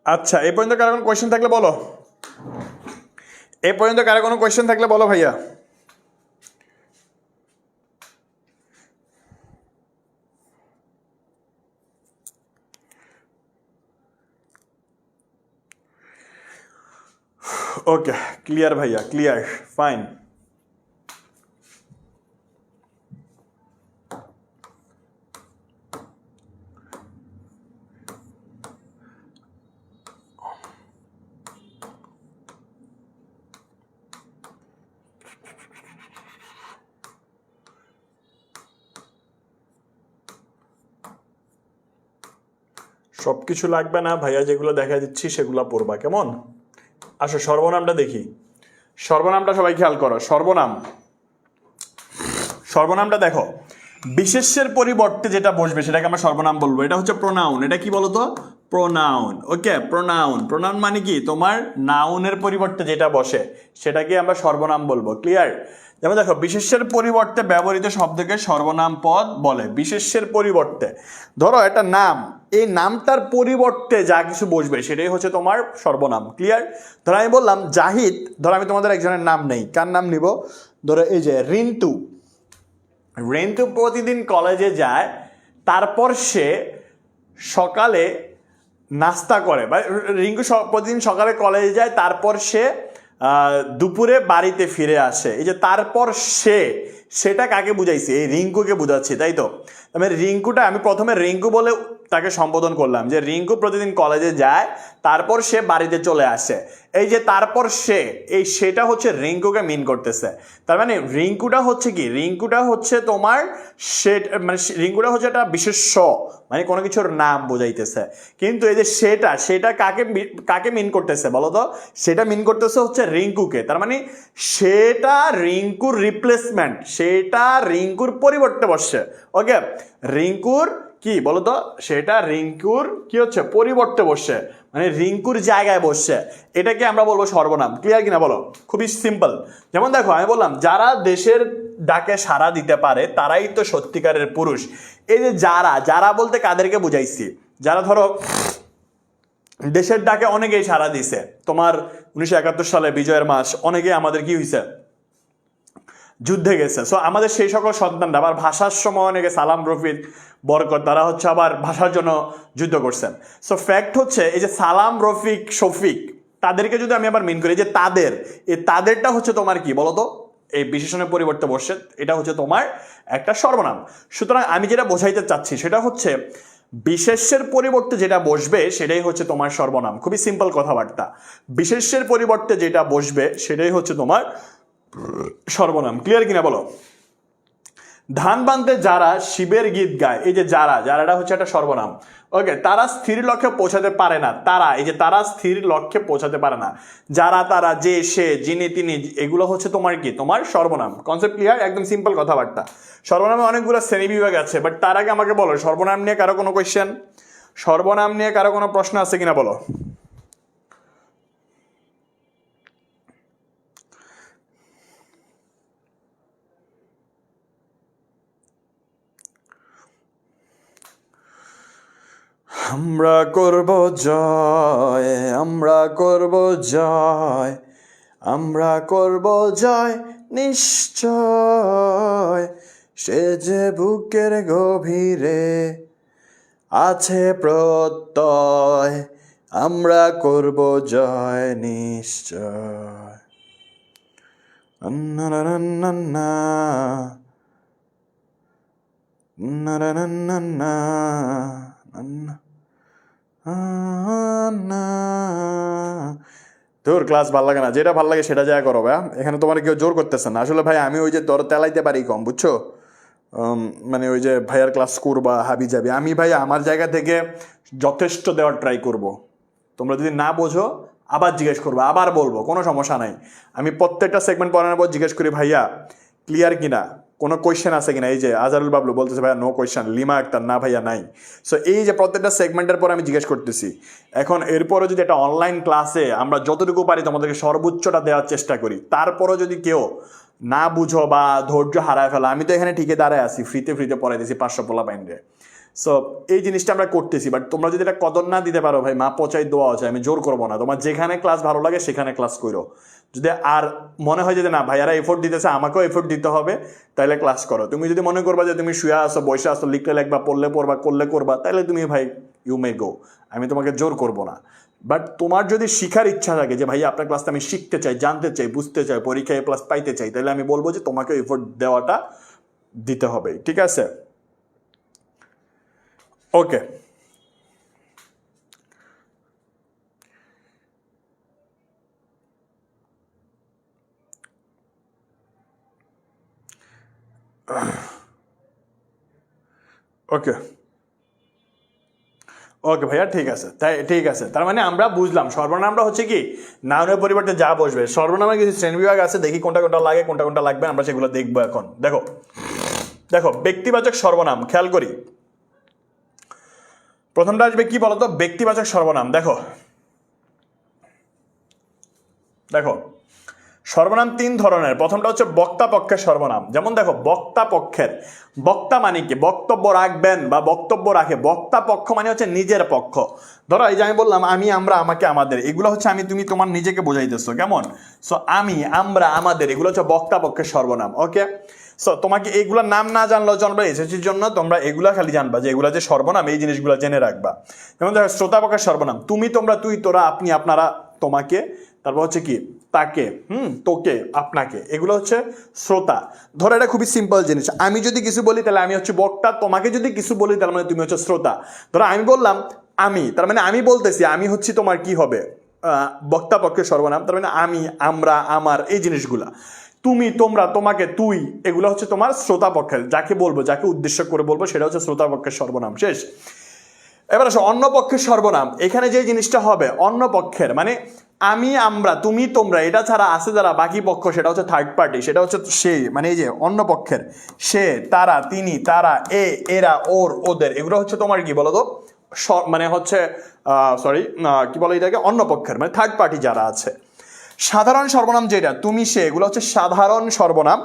আচ্ছা এই পর্যন্ত কারো কোনো কোয়েশ্চেন থাকলে বলো, এই পর্যন্ত কারো কোনো কোয়েশ্চেন থাকলে বলো ভাইয়া। ওকে ক্লিয়ার ভাইয়া, ক্লিয়ার, ফাইন। সব কিছু লাগবে না ভাইয়া, যেগুলো দেখা দিচ্ছি সেগুলো পড়বা, কেমন? আসো সর্বনামটা দেখি। সর্বনামটা সবাই খেয়াল করো। সর্বনাম, সর্বনামটা দেখো, বিশেষ্যের পরিবর্তে যেটা বসবে সেটাকে আমরা সর্বনাম বলবো। এটা হচ্ছে প্রোনাউন, এটা কি বলতো? প্রোনাউন, ওকে। প্রোনাউন, প্রোনাউন মানে কি তোমার নাউনের পরিবর্তে যেটা বসে সেটাকে আমরা সর্বনাম বলবো। ক্লিয়ার? যেমন দেখো বিশেষ্যের পরিবর্তে ব্যবহৃত শব্দকে সর্বনাম পদ বলে। বিশেষ্যের পরিবর্তে, ধরো একটা নাম, এই নামটার পরিবর্তে যা কিছু বসবে সেটাই হচ্ছে তোমার সর্বনাম। ক্লিয়ার? ধরো আমি বললাম জাহিদ, ধরো আমি তোমাদের একজনের নাম নেই, কার নাম নিব? ধরো এই যে রিন্টু। রিন্টু প্রতিদিন কলেজে যায়, তারপর সে সকালে নাস্তা করে, বা রিঙ্কু প্রতিদিন সকালে কলেজে যায়, তারপর সে দুপুরে বাড়িতে ফিরে আসে, এই যে তারপর সে, সেটা কাকে বুঝাইছে? এই রিঙ্কুকে বুঝাচ্ছি, তাই তো? আমি রিঙ্কুটা, আমি প্রথমে রিঙ্কু বলে তাকে সম্বোধন করলাম যে রিঙ্কু প্রতিদিন কলেজে যায়, তারপর সে বাড়িতে চলে আসে। এই যে তারপর সে, এই সেটা হচ্ছে রিঙ্কুকে মিন করতেছে। তার মানে রিঙ্কুটা হচ্ছে কি? রিঙ্কুটা হচ্ছে তোমার সে, মানে রিঙ্কুটা হচ্ছে একটা বিশেষ্য, মানে কোনো কিছুর নাম বোঝাইতেছে। কিন্তু এই যে সেটা, সেটা কাকে মিন করতেছে বলো তো? সেটা মিন করতেছে হচ্ছে রিঙ্কুকে। তার মানে সেটা রিঙ্কুর রিপ্লেসমেন্ট, সেটা রিঙ্কুর পরিবর্তে বসছে। ওকে, রিঙ্কুর কি বলতো? সেটা রিঙ্কুর কি হচ্ছে? পরিবর্তে বসছে, মানে রিঙ্কুর জায়গায় বসছে। এটাকে আমরা বলবো সর্বনাম। ক্লিয়ার কিনা বলো? খুবই সিম্পল। যেমন দেখো, আমি বললাম যারা দেশের ডাকে সাড়া দিতে পারে তারাই তো সত্যিকারের পুরুষ। এই যে যারা, যারা বলতে কাদেরকে বুঝাইছি? যারা ধরো দেশের ডাকে অনেকেই সাড়া দিছে। তোমার 1971 সালে বিজয়ের মাস, অনেকেই আমাদের কি হয়েছে? যুদ্ধে গেছে। সো আমাদের সেই সকল সন্তানরা আবার ভাষার সময় অনেকে সালাম, রফিক, বরকত, তারা হচ্ছে আবার ভাষার জন্য যুদ্ধ করছেন। সো ফ্যাক্ট হচ্ছে এই যে সালাম, রফিক, শফিক, তাদেরকে যদি আমি আবার মিন করি, যে তাদের, এই তাদেরটা হচ্ছে তোমার কি বলতো? এই বিশেষণের পরিবর্তে বসছে, এটা হচ্ছে তোমার একটা সর্বনাম। সুতরাং আমি যেটা বোঝাইতে চাচ্ছি সেটা হচ্ছে বিশেষ্যের পরিবর্তে যেটা বসবে সেটাই হচ্ছে তোমার সর্বনাম। খুবই সিম্পল কথাবার্তা। বিশেষ্যের পরিবর্তে যেটা বসবে সেটাই হচ্ছে তোমার সর্বনাম। ক্লিয়ার কিনা বলো? ধান বানতে যারা শিবের গীত গায়, এই যে যারা, যারাটা হচ্ছে একটা সর্বনাম। ওকে, তারা স্থির লক্ষ্যে পৌঁছাতে পারে না। তারা, এই যে তারা স্থির লক্ষ্যে পৌঁছাতে পারে না। যারা, তারা, যে, সে, যিনি, তিনি, এগুলো হচ্ছে তোমার কি? তোমার সর্বনাম। Concept clear? একদম সিম্পল কথাবার্তা। সর্বনামে অনেকগুলো শ্রেণী বিভাগ আছে, বাট তার আগে আমাকে বলো সর্বনাম নিয়ে কারো কোনো কোয়েশ্চেন? সর্বনাম নিয়ে কারো কোনো প্রশ্ন আছে কিনা বলো? আমরা করব জয়, আমরা করব জয়, আমরা করব জয় নিশ্চয়, সে যে বুকের গভীরে আছে প্রত্যয়, আমরা করব জয় নিশ্চয়। না না না না না না না না না। তোর ক্লাস ভালো লাগে না? যেটা ভালো লাগে সেটা যা করো ভাই। এখানে তোমার কেউ জোর করতেছে না। আসলে ভাই আমি ওই যে দর তেলাইতে পারি কম, বুঝছো? মানে ওই যে ভাইয়ার ক্লাস করবা হাবি যাবি, আমি ভাই আমার জায়গা থেকে যথেষ্ট দেওয়ার ট্রাই করব। তোমরা যদি না বোঝো আবার জিজ্ঞেস করবো, আবার বলবো, কোনো সমস্যা নাই। আমি প্রত্যেকটা সেগমেন্ট পড়ানোর পর জিজ্ঞেস করি ভাইয়া ক্লিয়ার কিনা, কোনো কোয়েশ্চেন আছে কিনা। এই যে আজারুল বাবলু বলতেছে ভাইয়া নো কোয়েশ্চেন, লিমা আক্তার না ভাইয়া নাই। সো এই যে প্রত্যেকটা সেগমেন্টের পর আমি জিজ্ঞেস করতেছি। এখন এরপরে যদি একটা অনলাইন ক্লাসে আমরা যতটুকু পারি তোমাদেরকে সর্বোচ্চটা দেওয়ার চেষ্টা করি, তারপরও যদি কেউ না বুঝো বা ধৈর্য হারায় ফেলা, আমি তো এখানে ঠিকই দাঁড়ায় আছি, ফ্রিতে পড়াইতেছি 500 পোলা পাইন্ডে। সো এই জিনিসটা আমরা করতেছি, বাট তোমরা যদি এটা কদর না দিতে পারো ভাই, মা পচাই দোয়া আছে, আমি জোর করবো না। তোমার যেখানে ক্লাস ভালো লাগে সেখানে ক্লাস করো। যদি আর মনে হয় যে না ভাইয়ারা এফোর্ট দিতেছে, আমাকেও এফোর্ট দিতে হবে, তাহলে ক্লাস করো। তুমি যদি মনে করবা যে তুমি শুয়ে আসো, বসে আসো, লিখলে লিখবা, পড়লে পড়বা, করলে করবা, তাহলে তুমি ভাই ইউ মে গো, আমি তোমাকে জোর করবো না। বাট তোমার যদি শিখার ইচ্ছা থাকে যে ভাই আপনার ক্লাসটা আমি শিখতে চাই, জানতে চাই, বুঝতে চাই, পরীক্ষায় প্লাস পাইতে চাই, তাহলে আমি বলবো যে তোমাকে এফোর্ট দেওয়াটা দিতে হবে। ঠিক আছে? ওকে, ওকে, ওকে ভাইয়া, ঠিক আছে। তাই ঠিক আছে, তার মানে আমরা বুঝলাম সর্বনামটা হচ্ছে কি নাউনের পরিবর্তে যা বসবে। সর্বনামের কিছু শ্রেণীবিভাগ আছে, দেখি কোনটা কোনটা লাগে, কোনটা কোনটা লাগবে, আমরা সেগুলো দেখবো এখন। দেখো দেখো ব্যক্তিবাচক সর্বনাম, খেয়াল করি। প্রথমটা আসবে কি বলতো? ব্যক্তিবাচক সর্বনাম। দেখো দেখো সর্বনাম 3 ধরনের। প্রথমটা হচ্ছে বক্তা পক্ষের সর্বনাম। যেমন দেখো বক্তা পক্ষের, বক্তা মানে কি? বক্তব্য রাখবেন বা বক্তব্য রাখে। বক্তা পক্ষ মানে হচ্ছে নিজের পক্ষ। ধরো এই যে আমি বললাম আমি, আমরা, আমাকে, আমাদের, এগুলো হচ্ছে আমি, তুমি, তোমার নিজেকে বোঝাইতেছো, কেমন? সো আমি, আমরা, আমাদের, এগুলো হচ্ছে বক্তা পক্ষের সর্বনাম। ওকে, সো তোমাকে এগুলোর নাম না জানলেও চলবে, এসএসসির জন্য তোমরা এগুলা খালি জানবা যে এগুলা যে সর্বনাম, এই জিনিসগুলো জেনে রাখবা। যেমন দেখো শ্রোতা পক্ষের সর্বনাম, তুমি, তোমরা, তুই, তোরা, আপনি, আপনারা, তোমাকে, তারপর হচ্ছে কি তাকে, তোকে, আপনাকে, এগুলো হচ্ছে শ্রোতা। ধরো এটা খুবই সিম্পল জিনিস, আমি যদি কিছু বলি তাহলে আমি হচ্ছে বক্তা, তোমাকে যদি কিছু বলি তার মানে তুমি হচ্ছে শ্রোতা। ধরো আমি বললাম আমি, তার মানে আমি বলতেছি, আমি হচ্ছি তোমার কি হবে বক্তা পক্ষের সর্বনাম, তার মানে আমি, আমরা, আমার, এই জিনিসগুলা। তুমি, তোমরা, তোমাকে, তুই, এগুলো হচ্ছে তোমার শ্রোতা পক্ষের, যাকে বলবো, যাকে উদ্দেশ্য করে বলবো সেটা হচ্ছে শ্রোতা পক্ষের সর্বনাম। শেষ। এবার আসো অন্য পক্ষের সর্বনাম। এখানে যে জিনিসটা হবে অন্য পক্ষের, মানে আমি, আমরা, তুমি, তোমরা, এটা ছাড়া আছে যারা বাকি পক্ষ, সেটা হচ্ছে থার্ড পার্টি, সেটা হচ্ছে সে, মানে এই যে অন্য পক্ষের সে, তারা, তিনি, তারা, এরা, ওর, ওদের, এগুলো হচ্ছে তোমার কি বলো তো মানে হচ্ছে সরি কি বলে এটাকে, অন্য পক্ষের, মানে থার্ড পার্টি যারা আছে। সাধারণ সর্বনাম যেটা তুমি, সে, এগুলো হচ্ছে সাধারণ সর্বনাম।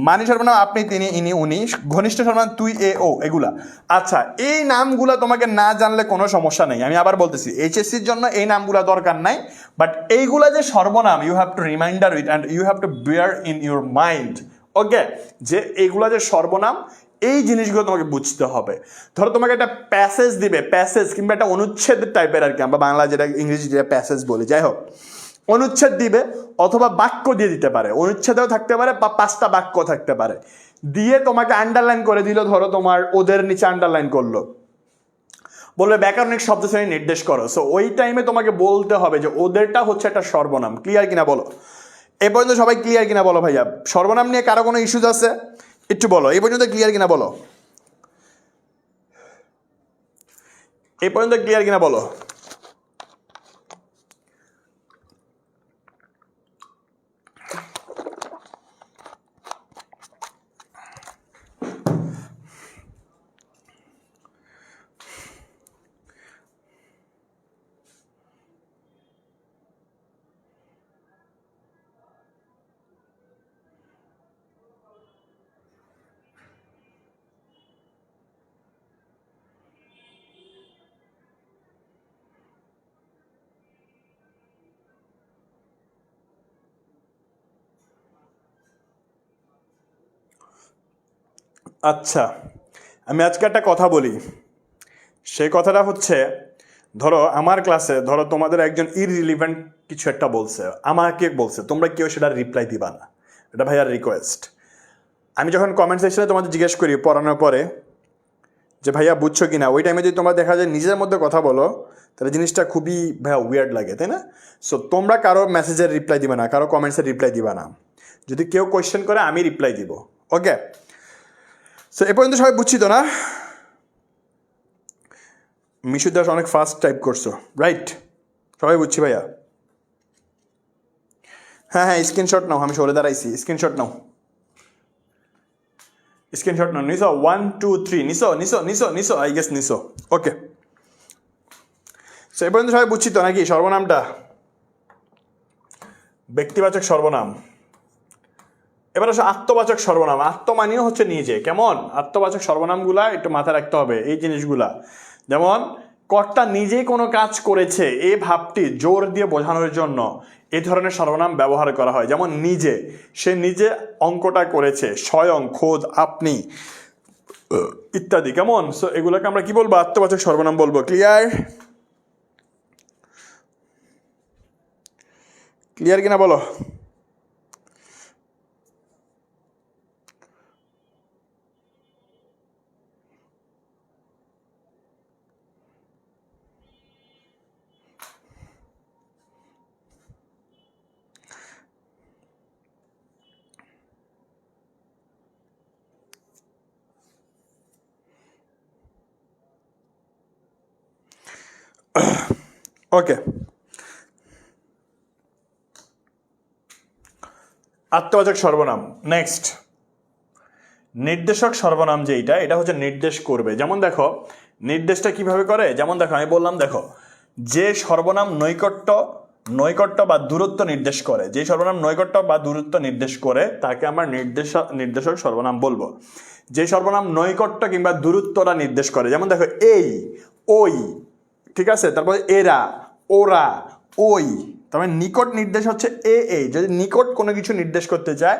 মানি সর্বনাম আপনি, তিনি, ইনি, উনি। ঘনিষ্ঠ সর্বনাম তুই, এ, ও, এগুলা। আচ্ছা, এই নামগুলো তোমাকে না জানলে কোনো সমস্যা নেই, আমি আবার বলতেছি এইচএসসির জন্য এই নামগুলো দরকার নাই, বাট এইগুলা যে সর্বনাম, you have to reminder with and you have to bear in your mind. Okay, যে এইগুলা যে সর্বনাম, এই জিনিসগুলো তোমাকে বুঝতে হবে। ধরো তোমাকে একটা প্যাসেজ দিবে, প্যাসেজ কিংবা একটা অনুচ্ছেদ টাইপের আর কি, আমরা বাংলা যেটা, ইংরেজি যেটা প্যাসেজ বলি, যাই হোক, অনুচ্ছেদ দিবে অথবা বাক্য দিয়ে দিতে পারে, অনুচ্ছেদেও থাকতে পারে বা 5টা বাক্য থাকতে পারে, দিয়ে তোমাকে আন্ডারলাইন করে দিল। ধরো তোমার ওদের নিচে আন্ডারলাইন করলো, বলবে ব্যাকরণিক শব্দ শ্রেণী নির্দেশ করো। সো ওই টাইমে তোমাকে বলতে হবে যে ওদেরটা হচ্ছে একটা সর্বনাম। ক্লিয়ার কিনা বলো? এ পর্যন্ত সবাই ক্লিয়ার কিনা বলো ভাইয়া? সর্বনাম নিয়ে কারো কোনো ইস্যুজ আছে? একটু বলো, এই পর্যন্ত ক্লিয়ার কিনা বলো? এই পর্যন্ত ক্লিয়ার কিনা বলো? আচ্ছা, আমি আজকে একটা কথা বলি। সেই কথাটা হচ্ছে, ধরো আমার ক্লাসে, ধরো তোমাদের একজন ইররিলিভেন্ট কিছু একটা বলছে, আমাকে বলছে, তোমরা কেউ সেটা রিপ্লাই দিবা না, এটা ভাইয়ার রিকোয়েস্ট। আমি যখন কমেন্ট সেকশনে তোমাদের জিজ্ঞেস করি পড়ানোর পরে যে ভাইয়া বুঝছো কি না, ওই টাইমে যদি তোমরা দেখা যায় নিজের মধ্যে কথা বলো, তাহলে জিনিসটা খুবই ভাইয়া উইয়ার্ড লাগে, তাই না? সো তোমরা কারো মেসেজের রিপ্লাই দিবে না, কারো কমেন্টসের রিপ্লাই দিবা না। যদি কেউ কোয়েশ্চেন করে আমি রিপ্লাই দিব। ওকে, সো এ পর্যন্ত সবাই বুঝছি তো না? মিশু দাস অনেক ফাস্ট টাইপ করছো, রাইট? সবাই বুঝছি ভাইয়া? হ্যাঁ হ্যাঁ, স্ক্রিনশট নাও, আমি সরে দাঁড়াইছি, স্ক্রিনশট নাও, স্ক্রিনশট নাও। নিসো 1 2 3, নিসো নিসো নিসো নিসো, আই গেস নিসো। ওকে, সো এ পর্যন্ত সবাই বুঝছি তো নাকি? সর্বনামটা ব্যক্তিবাচক সর্বনাম। এবার আসো আত্মবাচক সর্বনাম। আত্মমানীয় হচ্ছে নিজে, কেমন? আত্মবাচক সর্বনামগুলা একটু মাথায় রাখতে হবে, এই জিনিসগুলা। যেমন কর্তা নিজেই কোনো কাজ করেছে, এই ভাবটি জোর দিয়ে বোঝানোর জন্য এই ধরনের সর্বনাম ব্যবহার করা হয়। যেমন নিজে, সে নিজে অঙ্কটা করেছে, স্বয়ং, খোদ, আপনি, ইত্যাদি। কেমন? সো এগুলোকে আমরা কি বলবো? আত্মবাচক সর্বনাম বলবো। ক্লিয়ার? ক্লিয়ার কিনা বলো? ওকে, আত্মবাচক সর্বনাম। নেক্সট, নির্দেশক সর্বনাম যেইটা, এটা হচ্ছে নির্দেশ করবে। যেমন দেখো নির্দেশটা কিভাবে করে, যেমন দেখো আমি বললাম, দেখো যে সর্বনাম নৈকট্য বা দূরত্ব নির্দেশ করে, যে সর্বনাম নৈকট্য বা দূরত্ব নির্দেশ করে তাকে আমরা নির্দেশক সর্বনাম বলবো। যে সর্বনাম নৈকট্য কিংবা দূরত্বটা নির্দেশ করে, যেমন দেখো এই, ওই, ঠিক আছে, তারপর এরা, ওরা, ওই, তবে নিকট নির্দেশ হচ্ছে এই। যদি নিকট কোনো কিছু নির্দেশ করতে চায়,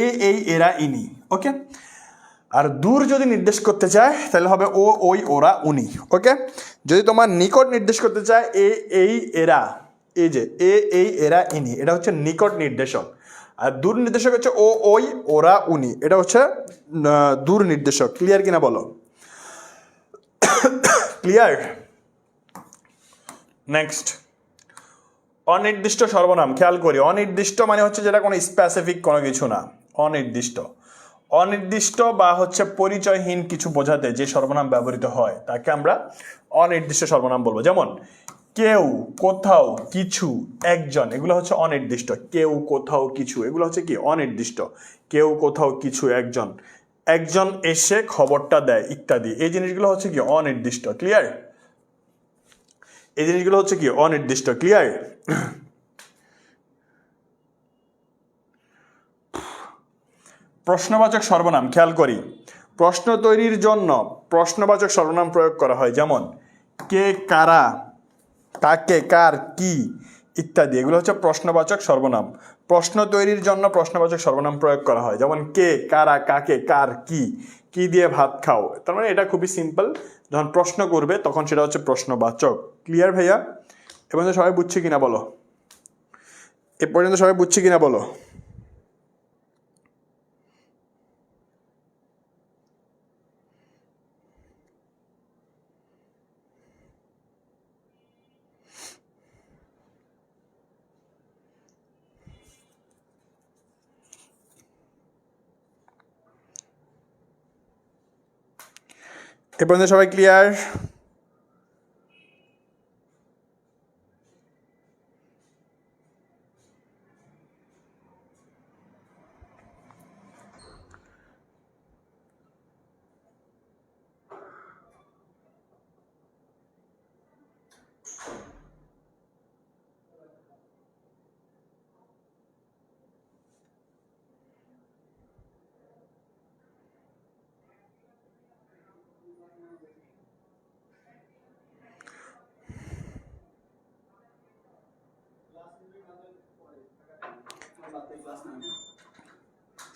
এই, এরা, ইনি। ওকে, আর দূর যদি নির্দেশ করতে চায় তাহলে হবে ও, ওই, ওরা, উনি। ওকে, যদি তোমার নিকট নির্দেশ করতে চায় এই, এরা, এই যে এ এই এরা ইনি, এটা হচ্ছে নিকট নির্দেশক। আর দূর নির্দেশক হচ্ছে ও ওই ওরা উনি, এটা হচ্ছে দূর নির্দেশক। ক্লিয়ার কিনা বলো? ক্লিয়ার? নেক্সট, অনির্দিষ্ট সর্বনাম। খেয়াল করি, অনির্দিষ্ট মানে হচ্ছে যেটা কোনো স্পেসিফিক কোনো কিছু না, অনির্দিষ্ট। অনির্দিষ্ট বা হচ্ছে পরিচয়হীন কিছু বোঝাতে যে সর্বনাম ব্যবহৃত হয় তাকে আমরা অনির্দিষ্ট সর্বনাম বলবো। যেমন কেউ, কোথাও, কিছু, একজন, এগুলো হচ্ছে অনির্দিষ্ট। কেউ, কোথাও, কিছু, এগুলো হচ্ছে কি অনির্দিষ্ট। কেউ, কোথাও, কিছু, একজন, একজন এসে খবরটা দেয় ইত্যাদি, এই জিনিসগুলো হচ্ছে কি অনির্দিষ্ট। ক্লিয়ার? এই জিনিসগুলো হচ্ছে কি অনির্দিষ্ট। ক্লিয়ার? প্রশ্নবাচক সর্বনাম। খেয়াল করি, প্রশ্ন তৈরির জন্য প্রশ্নবাচক সর্বনাম প্রয়োগ করা হয়। যেমন কে, কারা, কাকে, কার, কি ইত্যাদি, এগুলো হচ্ছে প্রশ্নবাচক সর্বনাম। প্রশ্ন তৈরির জন্য প্রশ্নবাচক সর্বনাম প্রয়োগ করা হয়। যেমন কে, কারা, কাকে, কার, কি, কি দিয়ে ভাত খাও। তার মানে এটা খুবই সিম্পল, যখন প্রশ্ন করবে তখন সেটা হচ্ছে প্রশ্নবাচক। ক্লিয়ার ভাইয়া? এ পর্যন্ত সবাই বুঝছে কিনা বলো? এ পর্যন্ত সবাই বুঝছে কিনা বলো? এ পর্যন্ত সবাই ক্লিয়ার?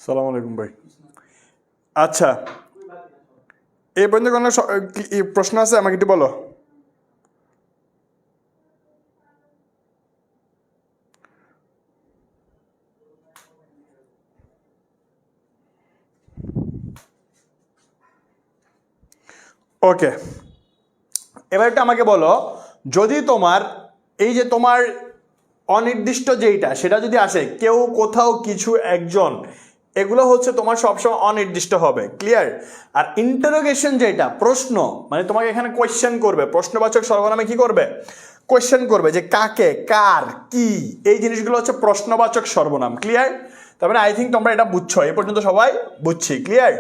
সালাম আলাইকুম ভাই। আচ্ছা, এই পর্যন্ত কোনো প্রশ্ন আছে? আমাকে একটু বলো। ওকে, এবার একটু আমাকে বলো, যদি তোমার এই যে তোমার অনির্দিষ্ট যেইটা সেটা যদি আসে কেউ, কোথাও, কিছু, একজন, এগুলো হচ্ছে তোমার সবসময় অনির্দিষ্ট হবে। ক্লিয়ার? আর ইন্টারোগেশন যেটা প্রশ্ন, মানে তোমাকে এখানে কোয়েশ্চেন করবে, প্রশ্নবাচক সর্বনামে কি করবে? কোয়েশ্চেন করবে যে কাকে, কার, কি, এই জিনিসগুলো হচ্ছে প্রশ্নবাচক সর্বনাম। ক্লিয়ার? তার মানে আই থিঙ্ক তোমরা এটা বুঝছো, এই পর্যন্ত সবাই বুঝছি। ক্লিয়ার?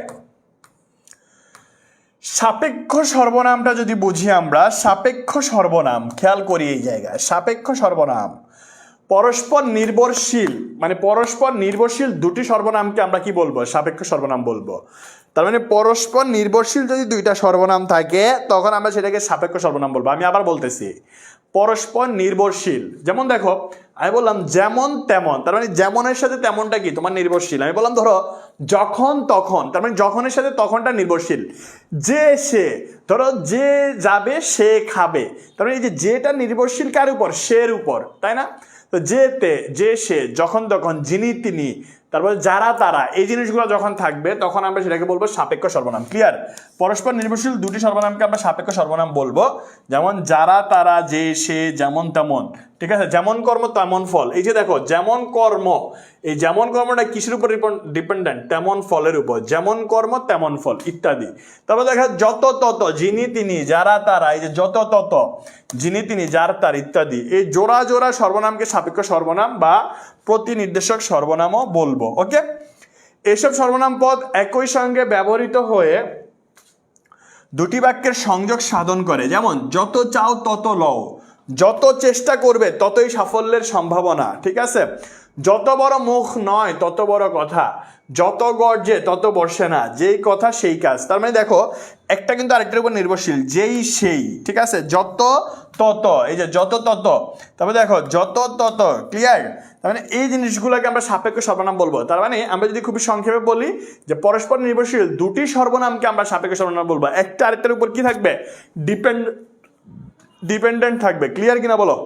সাপেক্ষ সর্বনামটা যদি বুঝি আমরা, সাপেক্ষ সর্বনাম খেয়াল করি এই জায়গায়, সাপেক্ষ সর্বনাম পরস্পর নির্ভরশীল, মানে পরস্পর নির্ভরশীল দুটি সর্বনামকে আমরা কি বলবো? সাপেক্ষ সর্বনাম বলবো। তার মানে পরস্পর নির্ভরশীল যদি দুইটা সর্বনাম থাকে তখন আমরা সেটাকে সাপেক্ষ সর্বনাম বলবো। আমি আবার বলতেছি, পরস্পর নির্ভরশীল। যেমন দেখো, আমি বললাম যেমন তেমন, তার মানে যেমনের সাথে তেমনটা কি তোমার নির্ভরশীল। আমি বললাম ধরো যখন তখন, তার মানে যখনের সাথে তখনটা নির্ভরশীল। যে সে, ধরো যে যাবে সে খাবে, তার মানে এই যে যেটা নির্ভরশীল কার উপর? সের উপর, তাই না? তো যেতে, যে সে, যখন তখন, যিনি তিনি, তারপর যারা তারা, এই জিনিসগুলো যখন থাকবে তখন আমরা সেটাকে বলবো সাপেক্ষ সর্বনাম। ক্লিয়ার? পরস্পর নির্ভরশীল দুটি সর্বনামকে আমরা সাপেক্ষ সর্বনাম বলবো। যেমন যারা তারা, যে সে, যেমন তেমন, ঠিক আছে? যেমন কর্ম তেমন ফল। এই যে দেখো যেমন কর্ম, এই যেমন কর্মটা কিসের উপর ডিপেন্ডেন্ট? তেমন ফলের উপর। যেমন কর্ম তেমন ফল ইত্যাদি। তারপর দেখা যত তত, যিনি তিনি, যারা তারা, এই যে যত তত, যিনি তিনি, যার তার ইত্যাদি, এই জোড়া জোড়া সর্বনামকে সাপেক্ষ সর্বনাম বা প্রতিনির্দেশক সর্বনামও বলবো। ওকে, এসব সর্বনাম পদ একই সঙ্গে ব্যবহৃত হয়ে দুটি বাক্যের সংযোগ সাধন করে। যেমন যত চাও তত লও, যত চেষ্টা করবে ততই সাফল্যের সম্ভাবনা। ঠিক আছে? যত বড় মুখ নয় তত বড় কথা, যত গর্জে তত বর্ষে না, যেই কথা সেই কাজ। তার মানে দেখো একটা কিন্তু আরেকটার উপর নির্ভরশীল, যেই সেই, ঠিক আছে? যত তত, এই যে যত তত, তারপরে দেখো যত তত। ক্লিয়ার? তার মানে এই জিনিসগুলোকে আমরা সাপেক্ষ সর্বনাম বলবো। তার মানে আমরা যদি খুবই সংক্ষেপে বলি যে পরস্পর নির্ভরশীল দুটি সর্বনামকে আমরা সাপেক্ষ সর্বনাম বলবো। একটা আরেকটার উপর কি থাকবে? ডিপেন্ডেন্ট থাকবে। ক্লিয়ার কিনা বলো?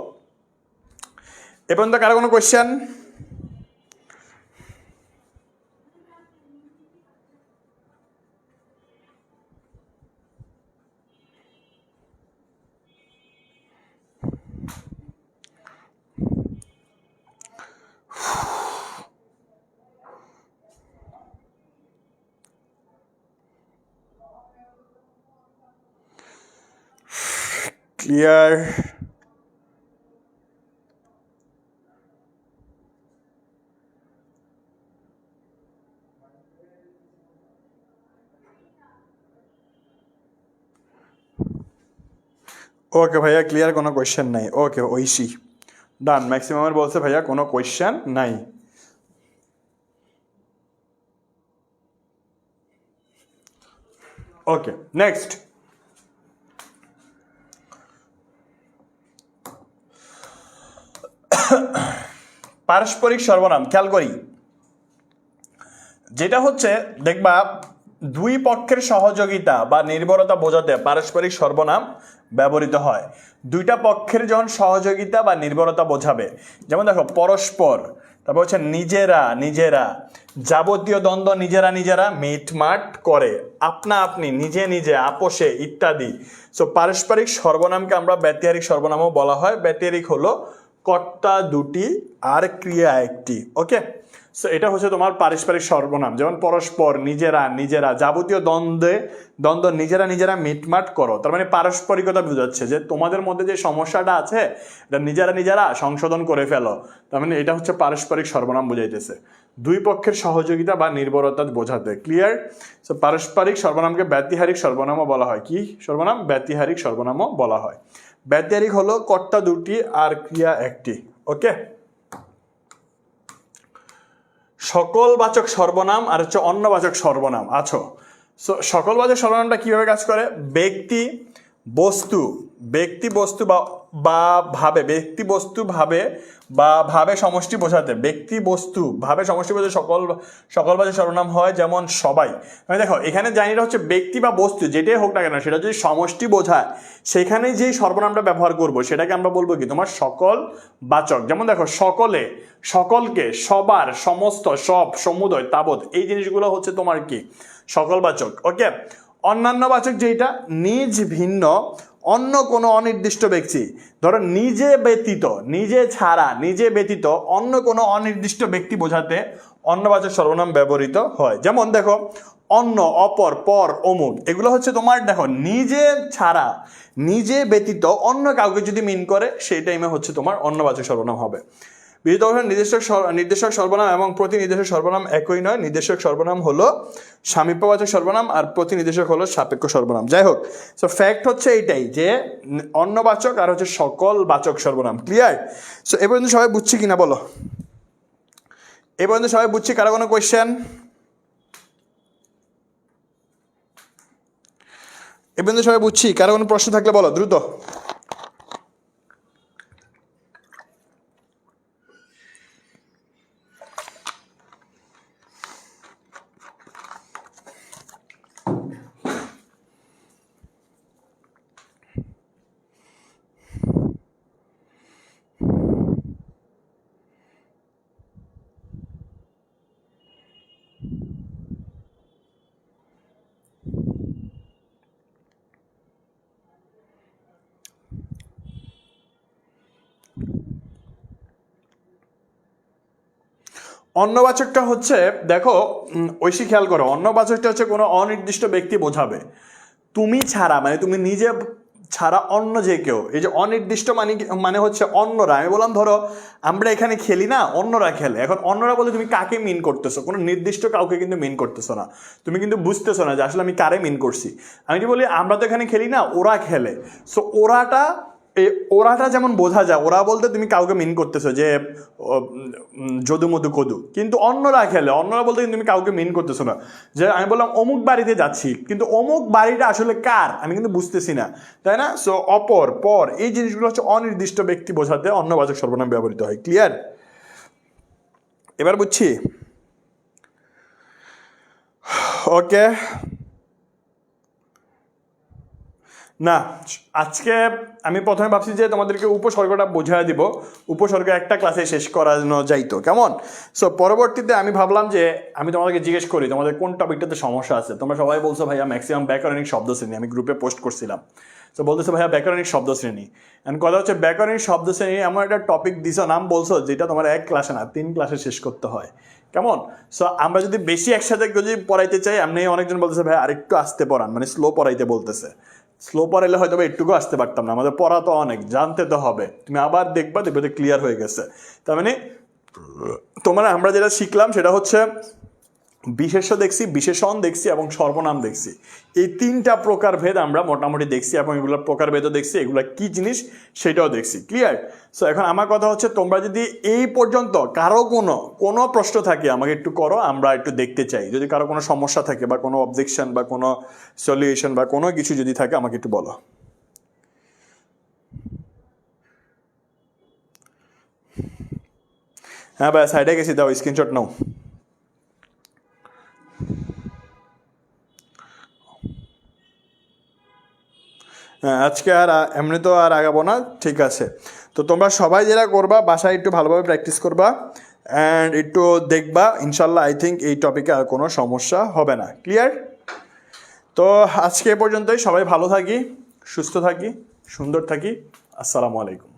এ পর্যন্ত কারো কোনো কোয়েশ্চেন? ক্লিয়ার? ওকে ভাইয়া ক্লিয়ার, কোনো কোয়েশ্চেন নাই। ওকে ঐশী ডান, ম্যাক্সিমামের বলছে ভাইয়া কোনো কোয়েশ্চেন নাই। ওকে নেক্সট, পারস্পরিক সর্বনাম খেয়াল করি। যেটা হচ্ছে দেখবা দুই পক্ষের সহযোগিতা বা নির্ভরতা বোঝাতে পারস্পরিক সর্বনাম ব্যবহৃত হয়। দুইটা পক্ষের যখন সহযোগিতা বা নির্ভরতা বোঝাবে, যেমন দেখো পরস্পর, তারপর হচ্ছে নিজেরা নিজেরা, যাবতীয় দ্বন্দ্ব নিজেরা নিজেরা মিটমাট করে, আপনা আপনি, নিজে নিজে, আপোষে ইত্যাদি। সো পারস্পরিক সর্বনামকে আমরা ব্যতিহারিক সর্বনামও বলা হয়। ব্যতিহারিক হলো কর্তা দুটি আর ক্রিয়া একটি। ওকে, সো এটা হচ্ছে তোমার পারস্পরিক সর্বনাম। যেমন পরস্পর, নিজেরা নিজেরা, যাবতীয় দ্বন্দ্ব নিজেরা নিজেরা মিটমাট করো, তার মানে পারস্পরিকতা বোঝাচ্ছে যে তোমাদের মধ্যে যে সমস্যাটা আছে এটা নিজেরা নিজেরা সংশোধন করে ফেলো। তার মানে এটা হচ্ছে পারস্পরিক সর্বনাম বোঝাইতেছে, দুই পক্ষের সহযোগিতা বা নির্ভরতা বোঝাতে। ক্লিয়ার? সো পারস্পরিক সর্বনামকে ব্যতিহারিক সর্বনামও বলা হয়। কি সর্বনাম? ব্যতিহারিক সর্বনামও বলা হয়। ব্যতিহারিক হলো কর্তা দুটি আর ক্রিয়া একটি। ওকে, সকলবাচক সর্বনাম আর হচ্ছে অন্যবাচক সর্বনাম। আছো, সো সকলবাচক সর্বনামটা কিভাবে কাজ করে? ব্যক্তি বস্তু বা ভাবে, ব্যক্তি বস্তু ভাবে বা ভাবে সমষ্টি বোঝাতে, ব্যক্তি বস্তু ভাবে সমষ্টি বোঝাতে সকলবাচক সর্বনাম হয়। যেমন সবাই, মানে দেখো এখানে জানিটা হচ্ছে ব্যক্তি বা বস্তু যেটাই হোক না কেন, সেটা যদি সমষ্টি বোঝায় সেখানে যেই সর্বনামটা ব্যবহার করব সেটাকে আমরা বলবো কি তোমার সকল বাচক। যেমন দেখো সকলে, সকলকে, সবার, সমস্ত, সব, সমুদয়, তাবৎ, এই জিনিসগুলো হচ্ছে তোমার কি সকল বাচক। ওকে, অন্যান্য বাচক যেটা নিজ ভিন্ন অন্য কোনো অনির্দিষ্ট ব্যক্তি, ধরো নিজে ব্যতীত, নিজে ছাড়া, নিজে ব্যতীত অন্য কোনো অনির্দিষ্ট ব্যক্তি বোঝাতে অন্যবাচক সর্বনাম ব্যবহৃত হয়। যেমন দেখো অন্য, অপর, পর, অমুক, এগুলো হচ্ছে তোমার দেখো নিজে ছাড়া, নিজে ব্যতীত অন্য কাউকে যদি মিন করে সেই টাইমে হচ্ছে তোমার অন্যবাচক সর্বনাম হবে। নির্দেশক সর্বনাম এবং প্রতিনির্দেশক সর্বনাম একই নয়। নির্দেশক সর্বনাম হলো সামীপ্যবাচক সর্বনাম আর প্রতিনির্দেশক হলো সাপেক্ষ সর্বনাম। যাই হোক, সো ফ্যাক্ট হচ্ছে এইটাই যে অন্যবাচক আর হচ্ছে সকল বাচক সর্বনাম। ক্লিয়ার? সো এ পর্যন্ত সবাই বুঝছি কিনা বলো? এ পর্যন্ত সবাই বুঝছি? কারো কোনো কোয়েশ্চেন? এ পর্যন্ত সবাই বুঝছি? কারো কোনো প্রশ্ন থাকলে বলো দ্রুত। অন্যবাচকটা হচ্ছে দেখো ঐশী খেয়াল করো, অন্যবাচকটা হচ্ছে কোনো অনির্দিষ্ট ব্যক্তি বোঝাবে। তুমি ছাড়া মানে তুমি নিজে ছাড়া অন্য যে কেউ, এই যে অনির্দিষ্ট মানে হচ্ছে অন্যরা। আমি বললাম ধরো আমরা এখানে খেলি না, অন্যরা খেলে। এখন অন্যরা বলে তুমি কাকে মিন করতেছো? কোনো নির্দিষ্ট কাউকে কিন্তু মিন করতেছো না, তুমি কিন্তু বুঝতেছো না যে আসলে আমি কারে মিন করছি। আমি যদি বলি আমরা তো এখানে খেলি না, ওরা খেলে, সো ওরাটা যেমন বোঝা যায়, ওরা বলতে তুমি কাউকে মিন করতেছো যে যদু মধু কদু, কিন্তু অন্যরা খেলে, অন্যরা বলতে কিন্তু তুমি কাউকে মিন করতেছো না। যে আমি বললাম অমুক বাড়িতে যাচ্ছি, কিন্তু অমুক বাড়িটা আসলে কার আমি কিন্তু বুঝতেছি না, তাই না? সো অপর, পর, এই জিনিসগুলো হচ্ছে অনির্দিষ্ট ব্যক্তি বোঝাতে অন্যবাচক সর্বনাম ব্যবহৃত হয়। ক্লিয়ার? এবার বুঝছি? ওকে, না, আজকে আমি প্রথমে ভাবছি যে তোমাদেরকে উপসর্গটা বোঝায় দিব, উপসর্গ একটা ক্লাসে শেষ করানো যাইতো, কেমন? সো পরবর্তীতে আমি ভাবলাম যে আমি তোমাদেরকে জিজ্ঞেস করি তোমাদের কোন টপিকটাতে সমস্যা আছে। তোমরা সবাই বলছো ভাইয়া ম্যাক্সিমাম ব্যাকরণিক শব্দ শ্রেণী, আমি গ্রুপে পোস্ট করছিলাম। তো বলতেছে ভাইয়া ব্যাকরণিক শব্দ শ্রেণী, এন্ড কথা হচ্ছে ব্যাকরণিক শব্দ শ্রেণী এমন একটা টপিক দিছো, নাম বলছো, যেটা তোমার এক ক্লাসে না 3 ক্লাসে শেষ করতে হয়, কেমন? সো আমরা যদি বেশি একসাথে যদি পড়াইতে চাই, এমনি অনেকজন বলতেছে ভাই আরেকটু আস্তে পড়ান, মানে স্লো পড়াইতে বলতেছে। স্লো পড়াইলে হয়তো একটুকু আসতে পারতাম না, আমাদের পড়া তো অনেক, জানতে তো হবে। তুমি আবার দেখবা দেখবে ক্লিয়ার হয়ে গেছে। তার মানে তোমরা আমরা যেটা শিখলাম সেটা হচ্ছে বিশেষ্য দেখছি, বিশেষণ দেখছি এবং সর্বনাম দেখছি। এই 3টা প্রকারভেদ আমরা মোটামুটি দেখছি এবং এগুলোর প্রকারভেদও দেখছি, এগুলো কি জিনিস সেটাও দেখছি। ক্লিয়ার? সো এখন আমার কথা হচ্ছে তোমরা যদি এই পর্যন্ত কারো কোনো প্রশ্ন থাকে আমাকে একটু করো, আমরা একটু দেখতে চাই। যদি কারো কোনো সমস্যা থাকে বা কোনো অবজেকশন বা কোনো সলিউশন বা কোনো কিছু যদি থাকে আমাকে একটু বলো। হ্যাঁ ভাই, সাইডে গেছি, দাও স্ক্রিনশট নাও। হ্যাঁ, আজকে আর এমনি তো আর আগাবো না, ঠিক আছে? তো তোমরা সবাই যেটা করবা, বাসায় একটু ভালোভাবে প্র্যাকটিস করবা অ্যান্ড একটু দেখবা, ইনশাল্লাহ আই থিঙ্ক এই টপিকে আর কোনো সমস্যা হবে না। ক্লিয়ার? তো আজকে এ পর্যন্তই, সবাই ভালো থাকি, সুস্থ থাকি, সুন্দর থাকি। আসসালামু আলাইকুম।